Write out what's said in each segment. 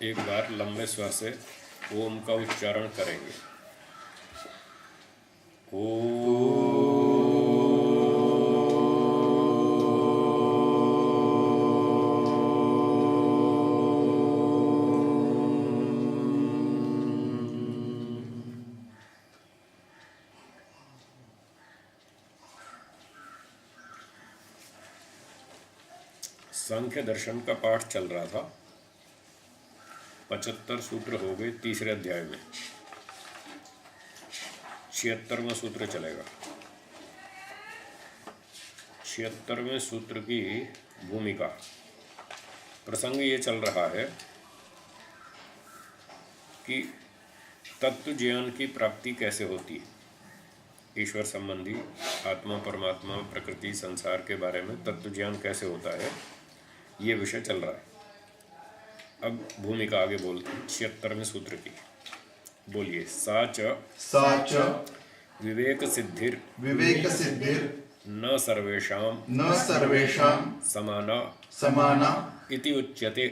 एक बार लंबे स्वर से ओम का उच्चारण करेंगे। सांख्य दर्शन का पाठ चल रहा था। 75 सूत्र हो गए तीसरे अध्याय में। 76वां सूत्र चलेगा। 76वें सूत्र की भूमिका प्रसंग ये चल रहा है कि तत्व ज्ञान की प्राप्ति कैसे होती है। ईश्वर संबंधी, आत्मा, परमात्मा, प्रकृति, संसार के बारे में तत्व ज्ञान कैसे होता है, ये विषय चल रहा है। अब भूमिका आगे बोलते हैं 76वें सूत्र की। बोलिए। साच विवेक सिद्धिर न सर्वेषां समाना इति उच्यते।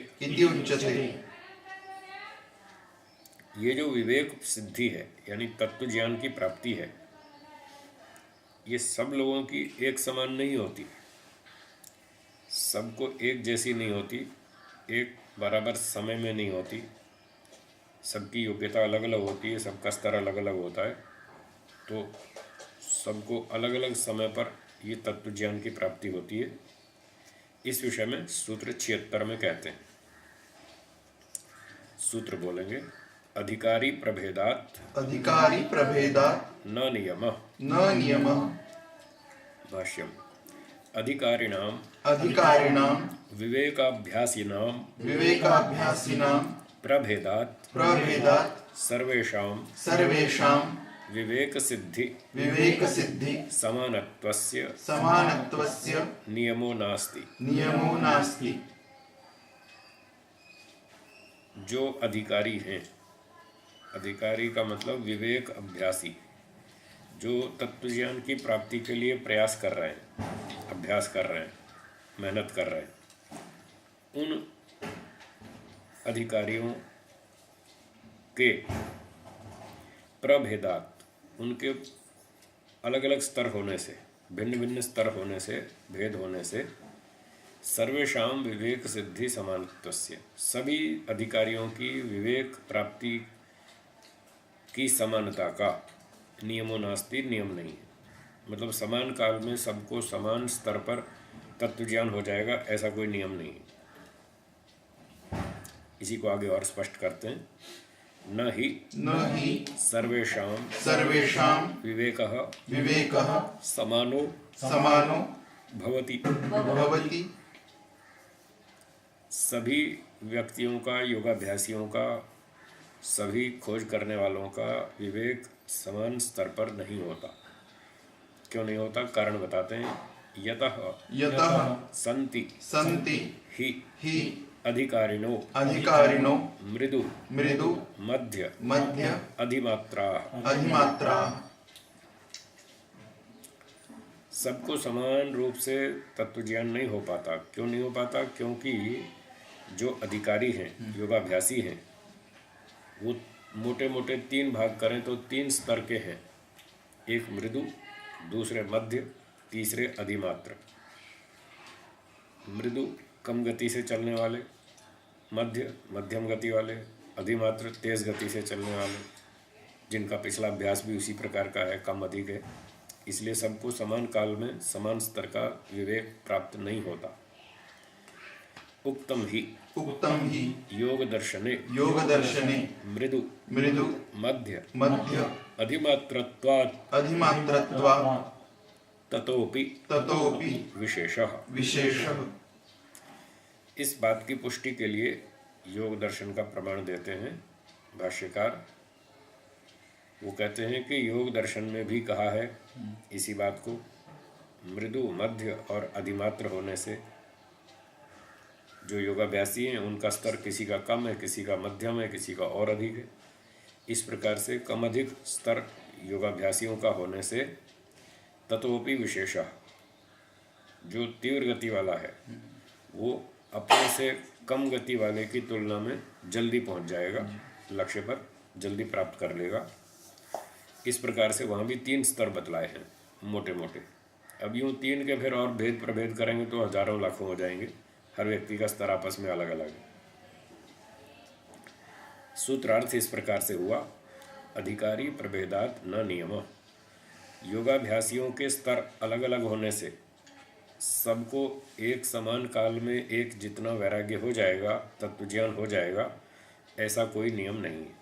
ये जो विवेक सिद्धि है यानी तत्व ज्ञान की प्राप्ति है, ये सब लोगों की एक समान नहीं होती, सबको एक जैसी नहीं होती, एक बराबर समय में नहीं होती, सबकी योग्यता अलग अलग होती है, सबका स्तर अलग अलग होता है। तो सबको अलग अलग समय पर ये तत्व ज्ञान की प्राप्ति होती है। इस विषय में सूत्र 76 में कहते हैं। सूत्र बोलेंगे। अधिकारी प्रभेदात् न नियमः। भाष्यम। अधिकारिणां विवेकाभ्यासिनां प्रभेदात् सर्वेषां विवेक सिद्धि समानत्वस्य नियमो नास्ति। जो अधिकारी हैं, अधिकारी का मतलब विवेक अभ्यासी, जो तत्व ज्ञान की प्राप्ति के लिए प्रयास कर रहे हैं, अभ्यास कर रहे हैं, मेहनत कर रहे हैं, उन अधिकारियों के प्रभेदात, उनके अलग अलग स्तर होने से, भिन्न भिन्न स्तर होने से, भेद होने से, सर्वेषां विवेक सिद्धि समानत्वस्य, सभी अधिकारियों की विवेक प्राप्ति की समानता का नियमो नास्ति, नियम नहीं है। मतलब समान काल में सबको समान स्तर पर तत्व ज्ञान हो जाएगा, ऐसा कोई नियम नहीं है। इसी को आगे और स्पष्ट करते हैं। न ही सर्वेषां विवेकः समानो भवति। सभी व्यक्तियों का, योगाभ्यासियों का, सभी खोज करने वालों का विवेक समान स्तर पर नहीं होता। क्यों नहीं होता? कारण बताते हैं। यतः सन्ति ही अधिकारिणो मृदु मध्य अधिमात्रा। सबको समान रूप से तत्व ज्ञान नहीं हो पाता। क्यों नहीं हो पाता? क्योंकि जो अधिकारी हैं, योगाभ्यासी हैं, वो मोटे मोटे 3 भाग करें तो 3 स्तर के हैं। एक मृदु, दूसरे मध्य, तीसरे अधिमात्र। मृदु कम गति से चलने वाले, मध्य मध्यम गति वाले, अधिमात्र तेज गति से चलने वाले, जिनका पिछला अभ्यास भी उसी प्रकार का है, कम अधिक है। इसलिए सबको समान काल में समान स्तर का विवेक प्राप्त नहीं होता। उक्तम ही योग दर्शने मृदु मध्य अधिमात्रत्वात् ततोपि विशेषः। इस बात की पुष्टि के लिए योग दर्शन का प्रमाण देते हैं भाष्यकार। वो कहते हैं कि योग दर्शन में भी कहा है इसी बात को। मृदु, मध्य और अधिमात्र होने से जो योगाभ्यासी हैं उनका स्तर किसी का कम है, किसी का मध्यम है, किसी का और अधिक है। इस प्रकार से कम अधिक स्तर योगाभ्यासियों का होने से ततोपि विशेषः, जो तीव्र गति वाला है वो अपने से कम गति वाले की तुलना में जल्दी पहुंच जाएगा, लक्ष्य पर जल्दी प्राप्त कर लेगा। इस प्रकार से वहाँ भी 3 स्तर बतलाए हैं मोटे मोटे। अब यूँ 3 के फिर और भेद प्रभेद करेंगे तो हजारों लाखों हो जाएंगे, हर व्यक्ति का स्तर आपस में अलग अलग है। सूत्रार्थ इस प्रकार से हुआ, अधिकारी प्रभेदात न नियम। योगाभ्यासियों के स्तर अलग अलग होने से सबको एक समान काल में एक जितना वैराग्य हो जाएगा, तत्वज्ञान हो जाएगा, ऐसा कोई नियम नहीं है।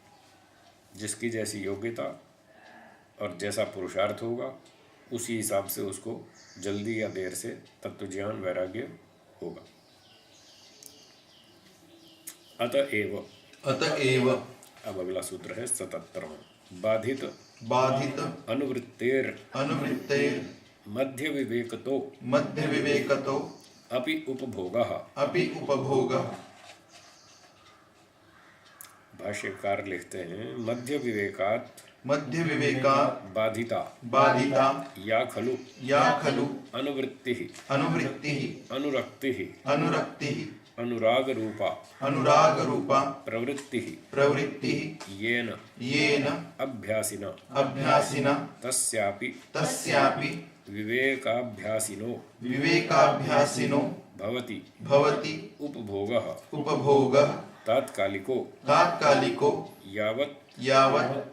जिसकी जैसी योग्यता और जैसा पुरुषार्थ होगा उसी हिसाब से उसको जल्दी या देर से तत्वज्ञान वैराग्य होगा। अतएव अब अगला सूत्र है 77वां। बाधित अनुवृत्तेर मध्य विवेकतो अपि उपभोगः। भाष्यकार लिखते हैं, मध्य विवेकात बाधिता या खलु अनुवृत्ति अनुरक्ति अनुराग रूपा प्रवृत्ति येन अभ्यासिना तस्यापि विवेकाभ्यासिनो भवति उपभोगः तात्कालिको यावत्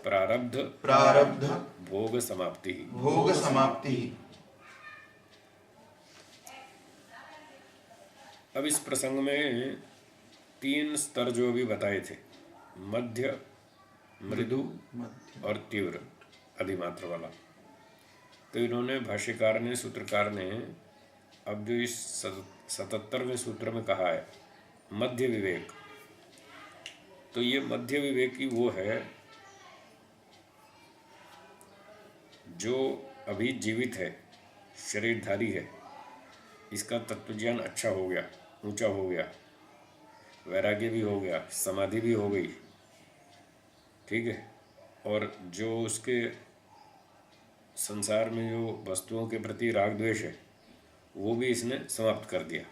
प्रारब्ध भोग समाप्ति। अब इस प्रसंग में 3 स्तर जो अभी बताए थे, मध्य, मृदु और तीव्र अधिमात्र वाला, तो इन्होंने भाष्यकार ने, सूत्रकार ने अब जो इस 77वें सूत्र में कहा है मध्य विवेक, तो ये मध्य विवेकी वो है जो अभी जीवित है, शरीरधारी है, इसका तत्वज्ञान अच्छा हो गया, ऊंचा हो गया, वैराग्य भी हो गया, समाधि भी हो गई, ठीक है, और जो उसके संसार में जो वस्तुओं के प्रति राग द्वेष है वो भी इसने समाप्त कर दिया।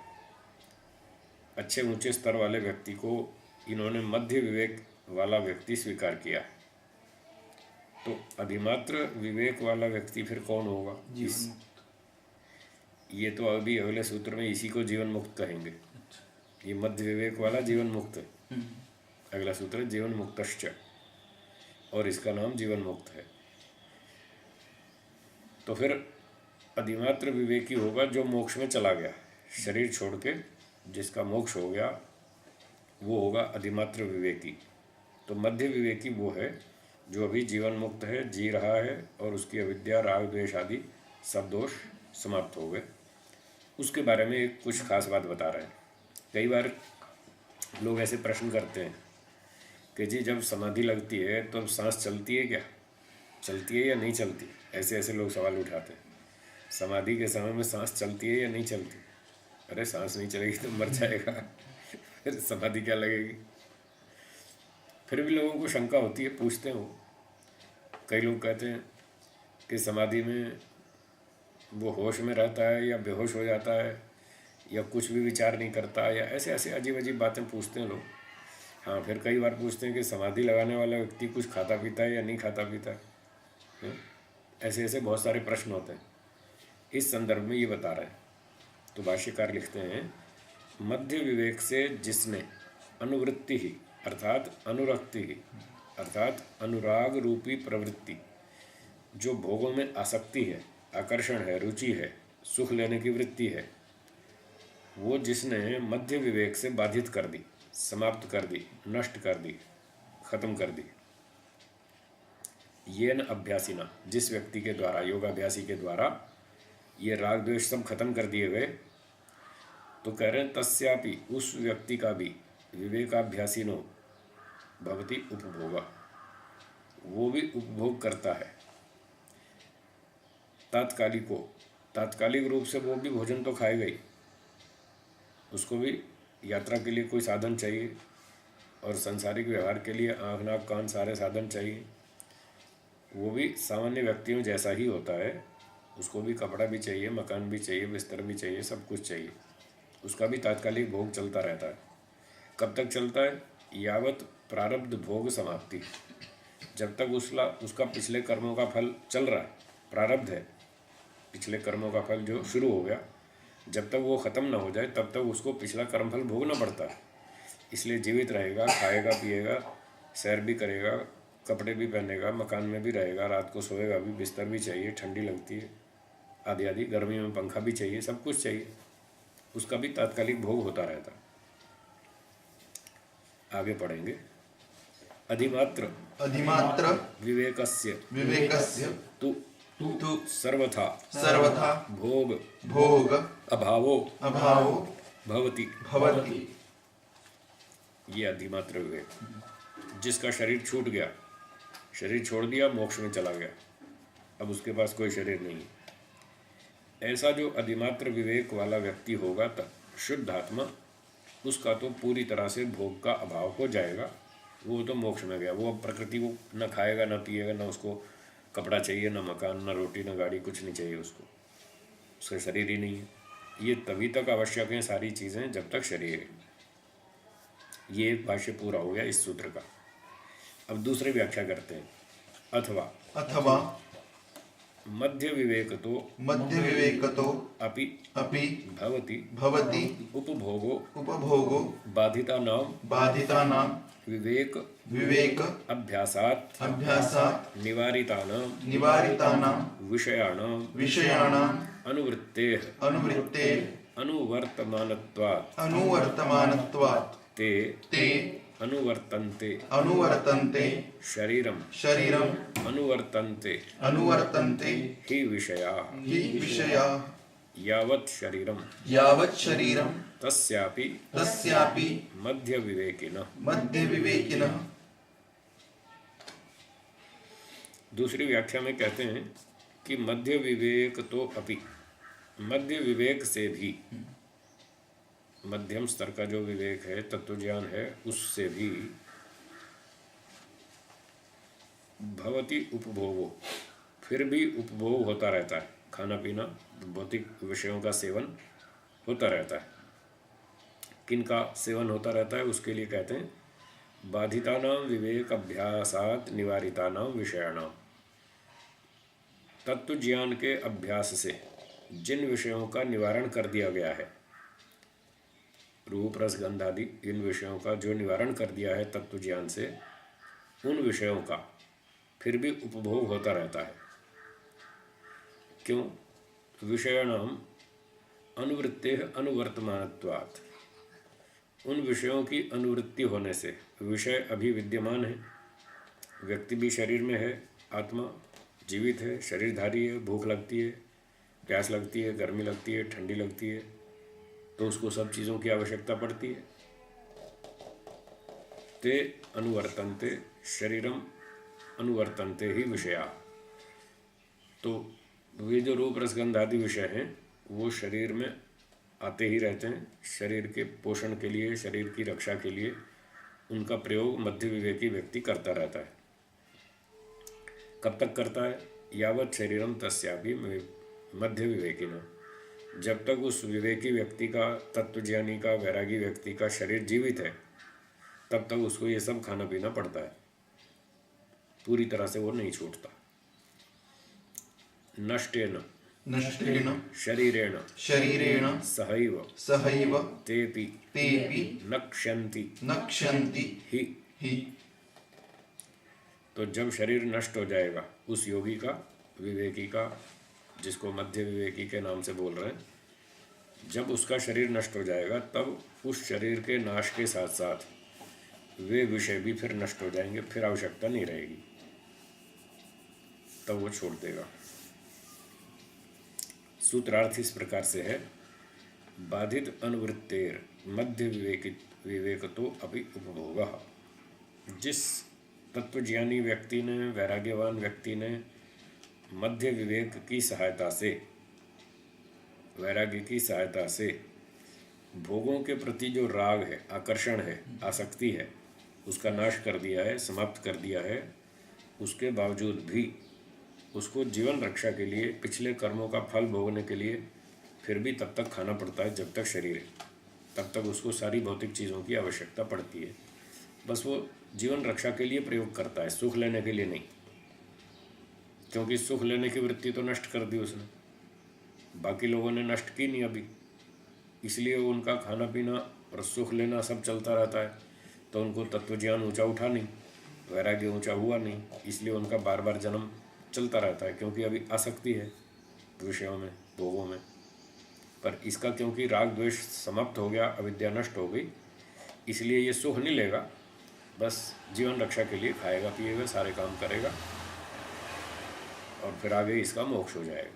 अच्छे ऊंचे स्तर वाले व्यक्ति को इन्होंने मध्य विवेक वाला व्यक्ति स्वीकार किया। तो अधिमात्र विवेक वाला व्यक्ति फिर कौन होगा? ये तो अभी अगले सूत्र में इसी को जीवन मुक्त कहेंगे। ये मध्य विवेक वाला जीवन मुक्त है। अगला सूत्र जीवन मुक्तश्च, और इसका नाम जीवन मुक्त है। तो फिर अधिमात्र विवेकी होगा जो मोक्ष में चला गया, शरीर छोड़ के जिसका मोक्ष हो गया वो होगा अधिमात्र विवेकी। तो मध्य विवेकी वो है जो अभी जीवन मुक्त है, जी रहा है, और उसकी अविद्या, राग, द्वेष आदि सब दोष समाप्त हो गए। उसके बारे में एक कुछ खास बात बता रहे हैं। कई बार लोग ऐसे प्रश्न करते हैं कि जी जब समाधि लगती है तो अब सांस चलती है क्या, चलती है या नहीं चलती? ऐसे ऐसे लोग सवाल उठाते हैं। समाधि के समय में सांस चलती है या नहीं चलती? अरे सांस नहीं चलेगी तो मर जाएगा, फिर समाधि क्या लगेगी? फिर भी लोगों को शंका होती है, पूछते हैं वो। कई लोग कहते हैं कि समाधि में वो होश में रहता है या बेहोश हो जाता है या कुछ भी विचार नहीं करता, या ऐसे ऐसे अजीब अजीब बातें पूछते हैं लोग। हाँ, फिर कई बार पूछते हैं कि समाधि लगाने वाला व्यक्ति कुछ खाता पीता है या नहीं खाता पीता है। ऐसे ऐसे बहुत सारे प्रश्न होते हैं। इस संदर्भ में ये बता रहे हैं। तो भाष्यकार लिखते हैं, मध्य विवेक से जिसने अनुवृत्ति ही अर्थात अनुरक्ति ही अर्थात अनुराग रूपी प्रवृत्ति, जो भोगों में आसक्ति है, आकर्षण है, रुचि है, सुख लेने की वृत्ति है, वो जिसने मध्य विवेक से बाधित कर दी, समाप्त कर दी, नष्ट कर दी, खत्म कर दी। ये न अभ्यासिना, जिस व्यक्ति के द्वारा, योगाभ्यासी के द्वारा ये राग द्वेष सब खत्म कर दिए गए, तो कह रहे हैं तस्यापि, उस व्यक्ति का भी, विवेकाभ्यासिनो भवति उपभोगा, वो भी उपभोग करता है। तात्कालिक रूप से वो भी भोजन तो खाएगा ही, उसको भी यात्रा के लिए कोई साधन चाहिए, और सांसारिक व्यवहार के लिए आँख, नाक, कान सारे साधन चाहिए। वो भी सामान्य व्यक्तियों जैसा ही होता है, उसको भी कपड़ा भी चाहिए, मकान भी चाहिए, बिस्तर भी चाहिए, सब कुछ चाहिए। उसका भी तात्कालिक भोग चलता रहता है। कब तक चलता है? यावत प्रारब्ध भोग समाप्ति, जब तक उसका पिछले कर्मों का फल चल रहा है, प्रारब्ध है, पिछले कर्मों का फल जो शुरू हो गया, जब तक वो ख़त्म ना हो जाए तब तक उसको पिछला कर्मफल भोगना पड़ता है। इसलिए जीवित रहेगा, खाएगा पिएगा, सैर भी करेगा, कपड़े भी पहनेगा, मकान में भी रहेगा, रात को सोएगा भी, बिस्तर भी चाहिए, ठंडी लगती है आदि आदि, गर्मी में पंखा भी चाहिए, सब कुछ चाहिए, उसका भी तात्कालिक भोग होता रहता है। आगे पढ़ेंगे। अधिमात्र विवेकस्य तु सर्वथा भोग अभावो भवति। ये अधिमात्र विवेक, जिसका शरीर छूट गया, शरीर छोड़ दिया, मोक्ष में चला गया, अब उसके पास कोई शरीर नहीं है, ऐसा जो अधिमात्र विवेक वाला व्यक्ति होगा तब शुद्ध आत्मा, उसका तो पूरी तरह से भोग का अभाव हो जाएगा। वो तो मोक्ष में गया, वो प्रकृति को न खाएगा, न पिएगा, न उसको कपड़ा चाहिए, न मकान, न रोटी, न गाड़ी, कुछ नहीं चाहिए उसको, उसका शरीर ही नहीं है। ये तभी तक आवश्यक हैं सारी चीज़ें जब तक शरीर है। ये एक भाष्य पूरा हो गया इस सूत्र का। अब दूसरी व्याख्या करते हैं। अथवा मध्य विवेकतो अपि भवति उपभोगो बाधितानां विवेक अभ्यासात् निवारितानां विषयाणां अनुवृत्तेः अनुवर्तमानत्वात् ते अनुवर्तन्ते शरीरं अनुवर्तन्ते हि विषयाः यावत् शरीरं तस्यापि मध्य विवेकिनः। दूसरी व्याख्या में कहते हैं कि मध्य विवेक तो अपि, मध्य विवेक से भी, मध्यम स्तर का जो विवेक है, तत्व ज्ञान है, उससे भी भवति उपभोगो, फिर भी उपभोग होता रहता है, खाना पीना, भौतिक विषयों का सेवन होता रहता है। किनका सेवन होता रहता है? उसके लिए कहते हैं बाधितानां विवेक अभ्यासात् निवारितानां विषयाणां, तत्व ज्ञान के अभ्यास से जिन विषयों का निवारण कर दिया गया है, रूप रस गंध आदि इन विषयों का जो निवारण कर दिया है तत्व ज्ञान से, उन विषयों का फिर भी उपभोग होता रहता है। क्यों? विषयाणाम अनुवृत्तेः अनुवर्तमानत्वात्, उन विषयों की अनुवृत्ति होने से, विषय अभी विद्यमान है, व्यक्ति भी शरीर में है, आत्मा जीवित है, शरीरधारी है, भूख लगती है, प्यास लगती है, गर्मी लगती है, ठंडी लगती है, तो उसको सब चीज़ों की आवश्यकता पड़ती है। ते अनुवर्तन्ते शरीरम अनुवर्तन्ते ही विषया, तो वे जो रूप रसगंध आदि विषय हैं वो शरीर में आते ही रहते हैं, शरीर के पोषण के लिए, शरीर की रक्षा के लिए उनका प्रयोग मध्य विवेकी व्यक्ति करता रहता है। कब तक करता है? यावत् शरीरम तस्यापि मध्य विवेकिना, जब तक उस विवेकी व्यक्ति का, तत्वज्ञानी का, वैरागी व्यक्ति का शरीर जीवित है, तब तक उसको ये सब खाना पीना पड़ता है, पूरी तरह से वो नहीं छूटता। नष्टेन शरीरेण सहैव तेपि नक्ष्यन्ति हि। तो जब शरीर नष्ट हो जाएगा उस योगी का, विवेकी का, जिसको मध्य विवेकी के नाम से बोल रहे हैं, जब उसका शरीर नष्ट हो जाएगा तब उस शरीर के नाश के साथ साथ वे विषय भी फिर नष्ट हो जाएंगे, फिर आवश्यकता नहीं रहेगी, तब वो छोड़ देगा। सूत्रार्थ इस प्रकार से है, बाधित अनुवृत्तेर मध्य विवेकतो अपि उपभोगः। जिस तत्वज्ञानी व्यक्ति ने, वैराग्यवान व्यक्ति ने मध्य विवेक की सहायता से, वैराग्य की सहायता से भोगों के प्रति जो राग है, आकर्षण है, आसक्ति है, उसका नाश कर दिया है, समाप्त कर दिया है, उसके बावजूद भी उसको जीवन रक्षा के लिए, पिछले कर्मों का फल भोगने के लिए फिर भी तब तक खाना पड़ता है जब तक शरीर है, तब तक उसको सारी भौतिक चीज़ों की आवश्यकता पड़ती है। बस वो जीवन रक्षा के लिए प्रयोग करता है, सुख लेने के लिए नहीं, क्योंकि सुख लेने की वृत्ति तो नष्ट कर दी उसने, बाकी लोगों ने नष्ट की नहीं अभी, इसलिए उनका खाना पीना और सुख लेना सब चलता रहता है। तो उनको तत्व ज्ञान ऊंचा उठा नहीं, वैराग्य ऊंचा हुआ नहीं, इसलिए उनका बार बार जन्म चलता रहता है, क्योंकि अभी आसक्ति है विषयों में, भोगों में। पर इसका क्योंकि राग द्वेष समाप्त हो गया, अविद्या नष्ट हो गई, इसलिए ये सुख नहीं लेगा, बस जीवन रक्षा के लिए खाएगा पिएगा, सारे काम करेगा, और फिर आगे इसका मोक्ष हो जाएगा।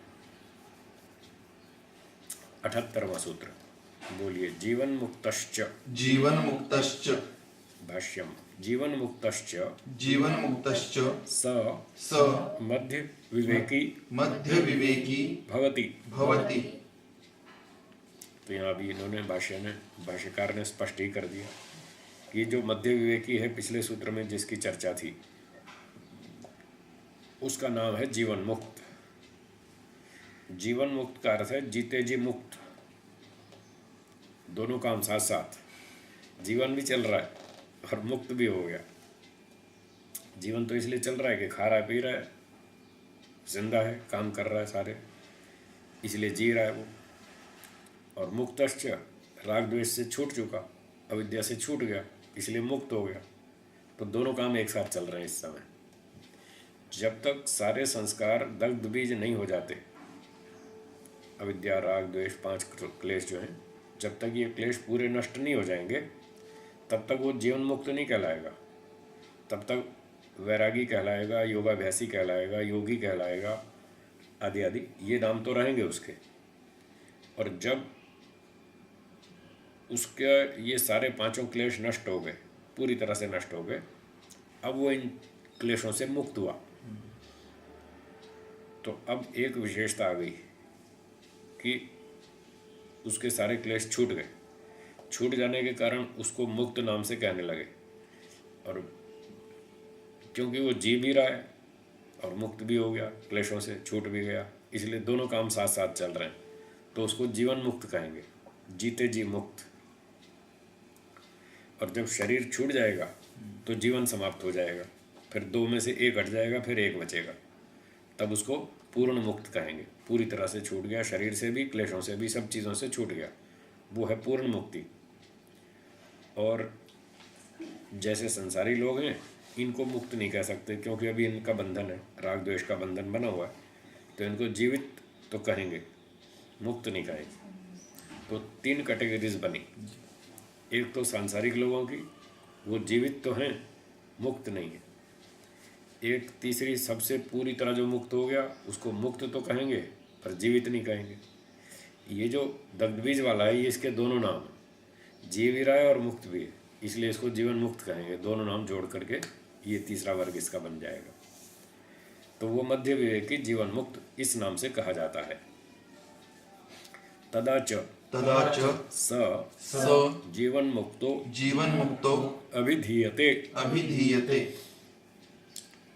78वां सूत्र, बोलिए। जीवन मुक्तश्च। जीवन मुक्तश्च। भाष्यम। जीवन मुक्तश्च। जीवन मुक्तश्च स मध्य विवेकी भवति। तो यहाँ भी इन्होंने भाष्यकार ने स्पष्ट ही कर दिया कि जो मध्य विवेकी है, पिछले सूत्र में जिसकी चर्चा थी, उसका नाम है जीवन मुक्त। जीवन मुक्त का अर्थ है जीते जी मुक्त, दोनों काम साथ साथ, जीवन भी चल रहा है और मुक्त भी हो गया। जीवन तो इसलिए चल रहा है कि खा रहा है पी रहा है, जिंदा है, काम कर रहा है सारे, इसलिए जी रहा है वो। और मुक्तश्च, राग द्वेष से छूट चुका, अविद्या से छूट गया, इसलिए मुक्त हो गया। तो दोनों काम एक साथ चल रहे हैं इस समय। जब तक सारे संस्कार दग्ध बीज नहीं हो जाते, अविद्या राग द्वेष 5 क्लेश जो हैं, जब तक ये क्लेश पूरे नष्ट नहीं हो जाएंगे, तब तक वो जीवन मुक्त नहीं कहलाएगा। तब तक वैरागी कहलाएगा, योगाभ्यासी कहलाएगा, योगी कहलाएगा, आदि आदि ये नाम तो रहेंगे उसके। और जब उसके ये सारे 5 क्लेश नष्ट हो गए, पूरी तरह से नष्ट हो गए, अब वो इन क्लेशों से मुक्त हुआ। तो अब एक विशेषता आ गई कि उसके सारे क्लेश छूट गए। छूट जाने के कारण उसको मुक्त नाम से कहने लगे, और क्योंकि वो जी भी रहा है और मुक्त भी हो गया, क्लेशों से छूट भी गया, इसलिए दोनों काम साथ साथ चल रहे हैं, तो उसको जीवन मुक्त कहेंगे, जीते जी मुक्त। और जब शरीर छूट जाएगा तो जीवन समाप्त हो जाएगा, फिर 2 में से 1 हट जाएगा, फिर 1 बचेगा, तब उसको पूर्ण मुक्त कहेंगे। पूरी तरह से छूट गया, शरीर से भी, क्लेशों से भी, सब चीज़ों से छूट गया, वो है पूर्ण मुक्ति। और जैसे संसारी लोग हैं, इनको मुक्त नहीं कह सकते, क्योंकि अभी इनका बंधन है, राग द्वेष का बंधन बना हुआ है, तो इनको जीवित तो कहेंगे, मुक्त नहीं कहेंगे। तो 3 कैटेगरीज बनी। एक तो सांसारिक लोगों की, वो जीवित तो हैं, मुक्त नहीं है। एक तीसरी सबसे पूरी तरह जो मुक्त हो गया, उसको मुक्त तो कहेंगे पर जीवित नहीं कहेंगे। ये जो दग्धबीज वाला है, ये इसके दोनों नाम है, जी भी रहा है और मुक्त भी है, इसलिए इसको जीवन मुक्त कहेंगे। दोनों नाम जोड़ करके ये तीसरा वर्ग इसका बन जाएगा। तो वो मध्य विवेकी जीवन मुक्त इस नाम से कहा जाता है। तदाच स जीवन मुक्तो अभिधीयते।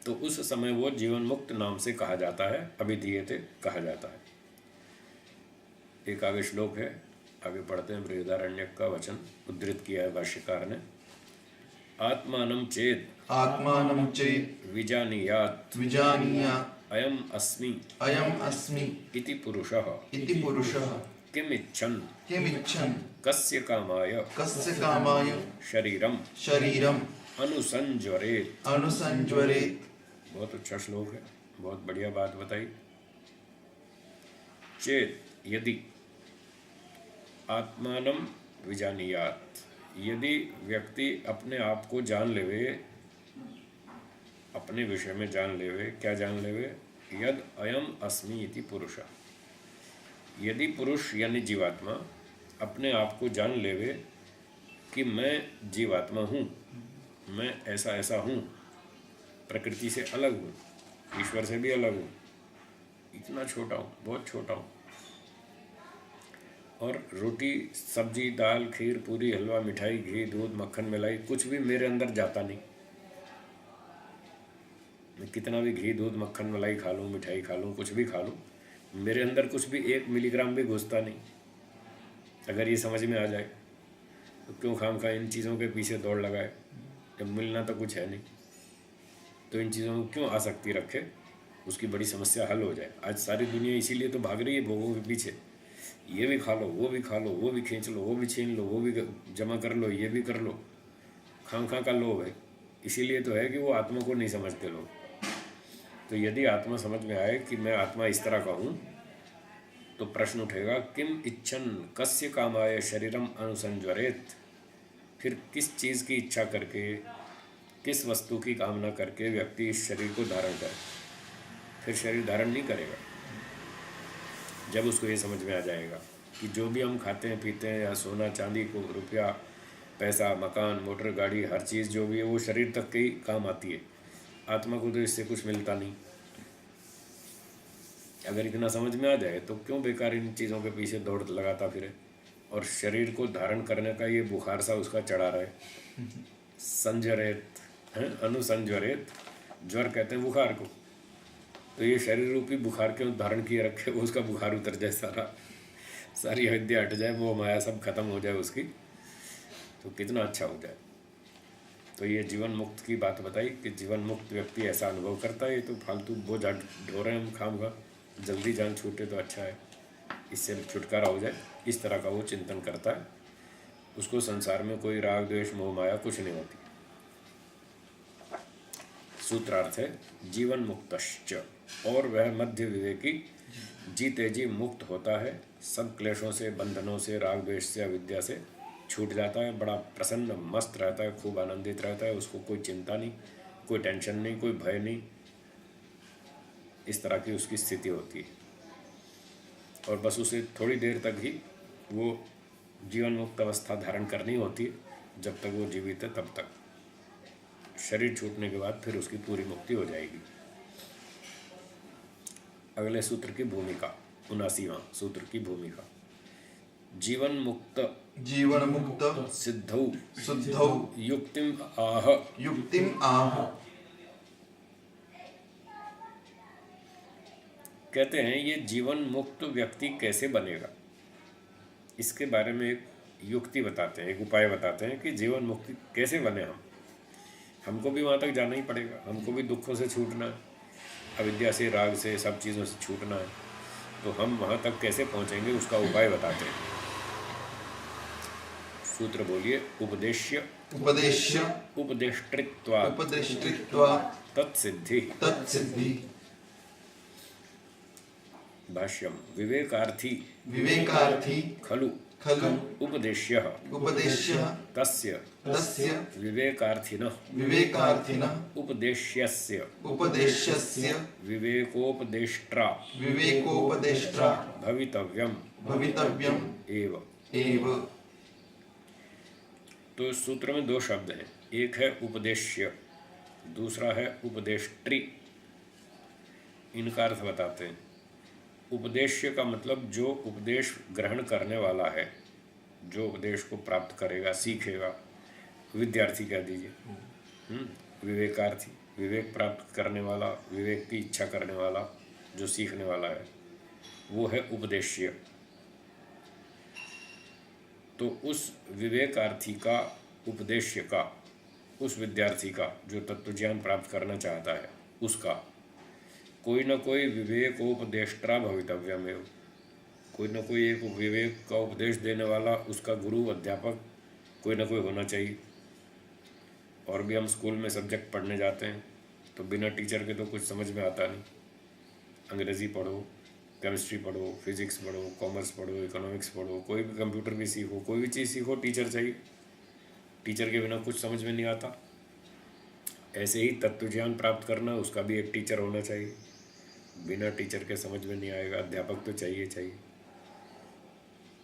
तो उस समय वो जीवन मुक्त नाम से कहा जाता है, अभिधीयते कहा जाता है। एक आगे श्लोक है, आगे पढ़ते हैं। बृहदारण्यक का वचन उद्धृत किया है भाष्यकार ने। आत्मानं चेत् विजानीयात् अयम् अस्मि इति पुरुषः किम इच्छन् कस्य कामाय शरीरम अनुसंज्वरेत्। बहुत अच्छा श्लोक है, बहुत बढ़िया बात बताई। चेत, यदि, आत्मानं विजानीयात्, यदि व्यक्ति अपने आप को जान लेवे, अपने विषय में जान लेवे, क्या जान लेवे? यद अयम अस्मि इति पुरुष। यदि पुरुष यानी जीवात्मा अपने आप को जान लेवे कि मैं जीवात्मा हूँ, मैं ऐसा ऐसा हूँ, प्रकृति से अलग हूँ, ईश्वर से भी अलग हूँ, इतना छोटा हूँ, बहुत छोटा हूँ, और रोटी सब्जी दाल खीर पूरी हलवा मिठाई घी दूध मक्खन मलाई कुछ भी मेरे अंदर जाता नहीं। मैं कितना भी घी दूध मक्खन मलाई खा लूँ, मिठाई खा लूँ, कुछ भी खा लूँ, मेरे अंदर कुछ भी 1 मिलीग्राम भी घुसता नहीं। अगर ये समझ में आ जाए तो क्यों खामखा इन चीज़ों के पीछे दौड़ लगाए, जब मिलना तो कुछ है नहीं। तो इन चीज़ों में क्यों आसक्ति रखे, उसकी बड़ी समस्या हल हो जाए। आज सारी दुनिया इसीलिए तो भाग रही है भोगों के पीछे, ये भी खा लो, वो भी खा लो, वो भी खींच लो, वो भी छीन लो, वो भी जमा कर लो, ये भी कर लो। खामखा का लोभ है, इसीलिए तो है कि वो आत्मा को नहीं समझते लोग। तो यदि आत्मा समझ में आए कि मैं आत्मा इस तरह का हूँ, तो प्रश्न उठेगा किम इच्छन कस्य कामाय शरीरम अनुसंज्वरेत। फिर किस चीज़ की इच्छा करके, किस वस्तु की कामना करके व्यक्ति इस शरीर को धारण करे। फिर शरीर धारण नहीं करेगा जब उसको ये समझ में आ जाएगा कि जो भी हम खाते हैं पीते हैं, या सोना चांदी को, रुपया पैसा, मकान, मोटर गाड़ी, हर चीज़ जो भी है वो शरीर तक के ही काम आती है। आत्मा को तो इससे कुछ मिलता नहीं। अगर इतना समझ में आ जाए तो क्यों बेकार इन चीज़ों के पीछे दौड़ लगाता फिरे और शरीर को धारण करने का ये बुखार सा उसका चढ़ा रहे। संजरेत है, अनुसंजरेत, ज्वर कहते हैं बुखार को। तो ये शरीर रूपी बुखार क्यों धारण किए रखे, वो उसका बुखार उतर जाए, सारी अविद्या हट जाए, वो माया सब खत्म हो जाए उसकी, तो कितना अच्छा हो जाए। तो ये जीवन मुक्त की बात बताई कि जीवन मुक्त व्यक्ति ऐसा अनुभव करता है। ये तो फालतू बोझ ढो रहे हैं हम खामखा, जल्दी जान छूटे तो अच्छा है, इससे छुटकारा हो जाए, इस तरह का वो चिंतन करता है। उसको संसार में कोई राग द्वेष मोह माया कुछ नहीं होती। सूत्रार्थ है जीवन मुक्तश्च, और वह मध्य विवेकी जीते जी मुक्त होता है, सब क्लेशों से, बंधनों से, राग द्वेष से, अविद्या से छूट जाता है, बड़ा प्रसन्न मस्त रहता है, खूब आनंदित रहता है। उसको कोई चिंता नहीं, कोई टेंशन नहीं, कोई भय नहीं। इस तरह की उसकी स्थिति होती है। और बस उसे थोड़ी देर तक ही वो जीवन मुक्त अवस्था धारण करनी होती है, जब तक वो जीवित है तब तक। शरीर छूटने के बाद फिर उसकी पूरी मुक्ति हो जाएगी। अगले सूत्र की भूमिका, 79वां सूत्र की भूमिका। जीवन मुक्त सिद्धौ युक्तिम आह। कहते हैं ये जीवन मुक्त व्यक्ति कैसे बनेगा, इसके बारे में एक युक्ति बताते हैं, एक उपाय बताते हैं कि जीवन मुक्ति कैसे बने। हमको भी वहाँ तक जाना ही पड़ेगा, हमको भी दुखों से छूटना है, अविद्या से, राग से, सब चीज़ों से छूटना है। तो हम वहाँ तक कैसे पहुँचेंगे, उसका उपाय बताते हैं। सूत्र बोलिए, उपदेश्य उपदेष्टृत्वा तत्सिद्धि। भाष्यम विवेकार्थी खलु उपदेश्य तस्य विवेकार्थिनः उपदेश्यस्य विवेकोपदेष्ट्रा भवितव्यम एव। तो इस सूत्र में दो शब्द हैं, एक है उपदेश्य, दूसरा है उपदेष्ट्री। इनका अर्थ बताते हैं। उपदेश्य का मतलब जो उपदेश ग्रहण करने वाला है, जो उपदेश को प्राप्त करेगा, सीखेगा, विद्यार्थी कह दीजिए। विवेकार्थी, विवेक प्राप्त करने वाला, विवेक की इच्छा करने वाला, जो सीखने वाला है, वो है उपदेश्य। तो उस विवेकार्थी का, उपदेश्य का, उस विद्यार्थी का जो तत्वज्ञान प्राप्त करना चाहता है, उसका कोई न कोई विवेकोपदेष्ट्रा भवितव्यमेव, कोई न कोई एक विवेक का उपदेश देने वाला, उसका गुरु, अध्यापक कोई न कोई होना चाहिए। और भी हम स्कूल में सब्जेक्ट पढ़ने जाते हैं तो बिना टीचर के तो कुछ समझ में आता नहीं। अंग्रेज़ी पढ़ो, केमिस्ट्री पढ़ो, फिजिक्स पढ़ो, कॉमर्स पढ़ो, इकोनॉमिक्स पढ़ो, कोई भी कंप्यूटर भी सीखो, कोई भी चीज़ सीखो, टीचर चाहिए। टीचर के बिना कुछ समझ में नहीं आता। ऐसे ही तत्व ज्ञान प्राप्त करना, उसका भी एक टीचर होना चाहिए। बिना टीचर के समझ में नहीं आएगा, अध्यापक तो चाहिए।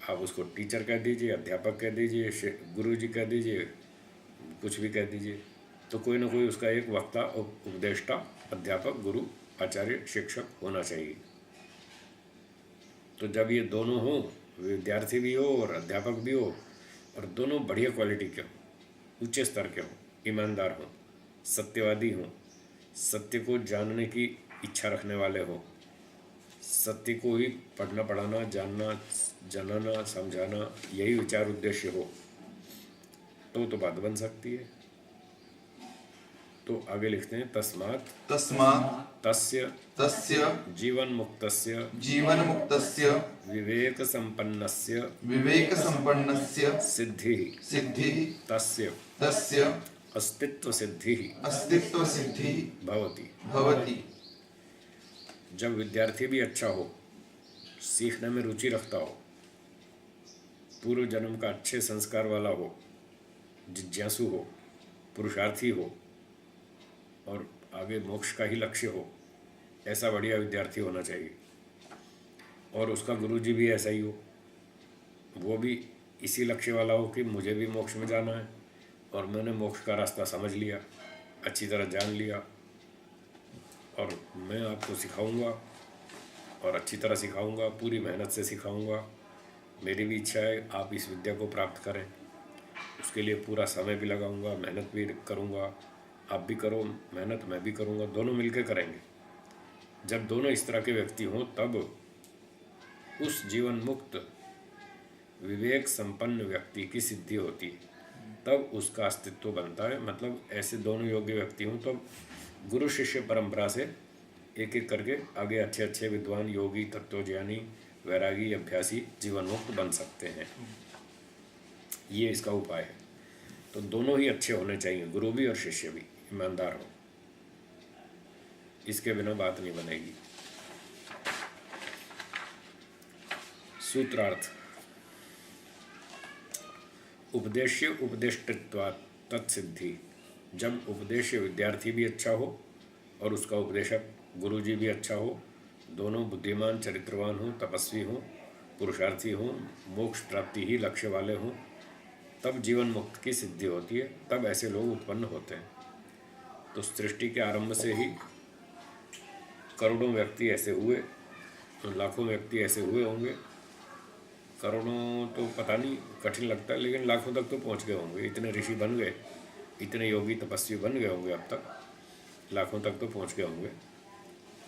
आप उसको टीचर कह दीजिए, अध्यापक कह दीजिए, गुरु जी कह दीजिए, कुछ भी कह दीजिए, तो कोई ना कोई उसका एक वक्ता, उपदेष्टा, अध्यापक, गुरु, आचार्य, शिक्षक होना चाहिए। तो जब ये दोनों हो, विद्यार्थी भी हो और अध्यापक भी हो, और दोनों बढ़िया क्वालिटी के हो, ऊंचे स्तर के हो, ईमानदार हो, सत्यवादी हो, सत्य को जानने की इच्छा रखने वाले हो, सत्य को ही पढ़ना, पढ़ाना, जानना, जनाना, समझाना, यही विचार उद्देश्य हो, तो बात बन सकती है। तो आगे लिखते हैं तस्मात् तस्मात् तस्य तस्य जीवन मुक्तस्य जीवन मुक्तस्य विवेक संपन्नस्य विवेक संपन्नस्य सिद्धि सिद्धिः तस्य तस्य अस्तित्व सिद्धि अस्तित्व सिद्धिः भवति। भवति। जब विद्यार्थी भी अच्छा हो, सीखने में रुचि रखता हो, पूर्व जन्म का अच्छे संस्कार वाला हो, जिज्ञासु हो, पुरुषार्थी हो और आगे मोक्ष का ही लक्ष्य हो, ऐसा बढ़िया विद्यार्थी होना चाहिए। और उसका गुरुजी भी ऐसा ही हो, वो भी इसी लक्ष्य वाला हो कि मुझे भी मोक्ष में जाना है और मैंने मोक्ष का रास्ता समझ लिया, अच्छी तरह जान लिया और मैं आपको सिखाऊंगा और अच्छी तरह सिखाऊंगा, पूरी मेहनत से सिखाऊंगा। मेरी भी इच्छा है आप इस विद्या को प्राप्त करें, उसके लिए पूरा समय भी लगाऊंगा, मेहनत भी करूंगा, आप भी करो मेहनत, मैं भी करूंगा, दोनों मिलकर करेंगे। जब दोनों इस तरह के व्यक्ति हों तब उस जीवन मुक्त विवेक संपन्न व्यक्ति की सिद्धि होती है, तब उसका अस्तित्व बनता है। मतलब ऐसे दोनों योग्य व्यक्ति हों तब गुरु शिष्य परंपरा से एक एक करके आगे अच्छे अच्छे विद्वान, योगी, तत्वज्ञानी, वैरागी, अभ्यासी, जीवन मुक्त बन सकते हैं। ये इसका उपाय है। तो दोनों ही अच्छे होने चाहिए, गुरु भी और शिष्य भी ईमानदार हो, इसके बिना बात नहीं बनेगी। सूत्रार्थ उपदेश्य उपदेष्टत्वात् तत्सिद्धि। जब उपदेश्य विद्यार्थी भी अच्छा हो और उसका उपदेशक गुरुजी भी अच्छा हो, दोनों बुद्धिमान, चरित्रवान हों, तपस्वी हों, पुरुषार्थी हों, मोक्ष प्राप्ति ही लक्ष्य वाले हों, तब जीवन मुक्त की सिद्धि होती है। तब ऐसे लोग उत्पन्न होते हैं। तो सृष्टि के आरंभ से ही करोड़ों व्यक्ति ऐसे हुए, लाखों व्यक्ति ऐसे हुए होंगे। करोड़ों तो पता नहीं, कठिन लगता है, लेकिन लाखों तक तो पहुंच गए होंगे। इतने ऋषि बन गए, इतने योगी तपस्वी बन गए होंगे, अब तक लाखों तक तो पहुंच गए होंगे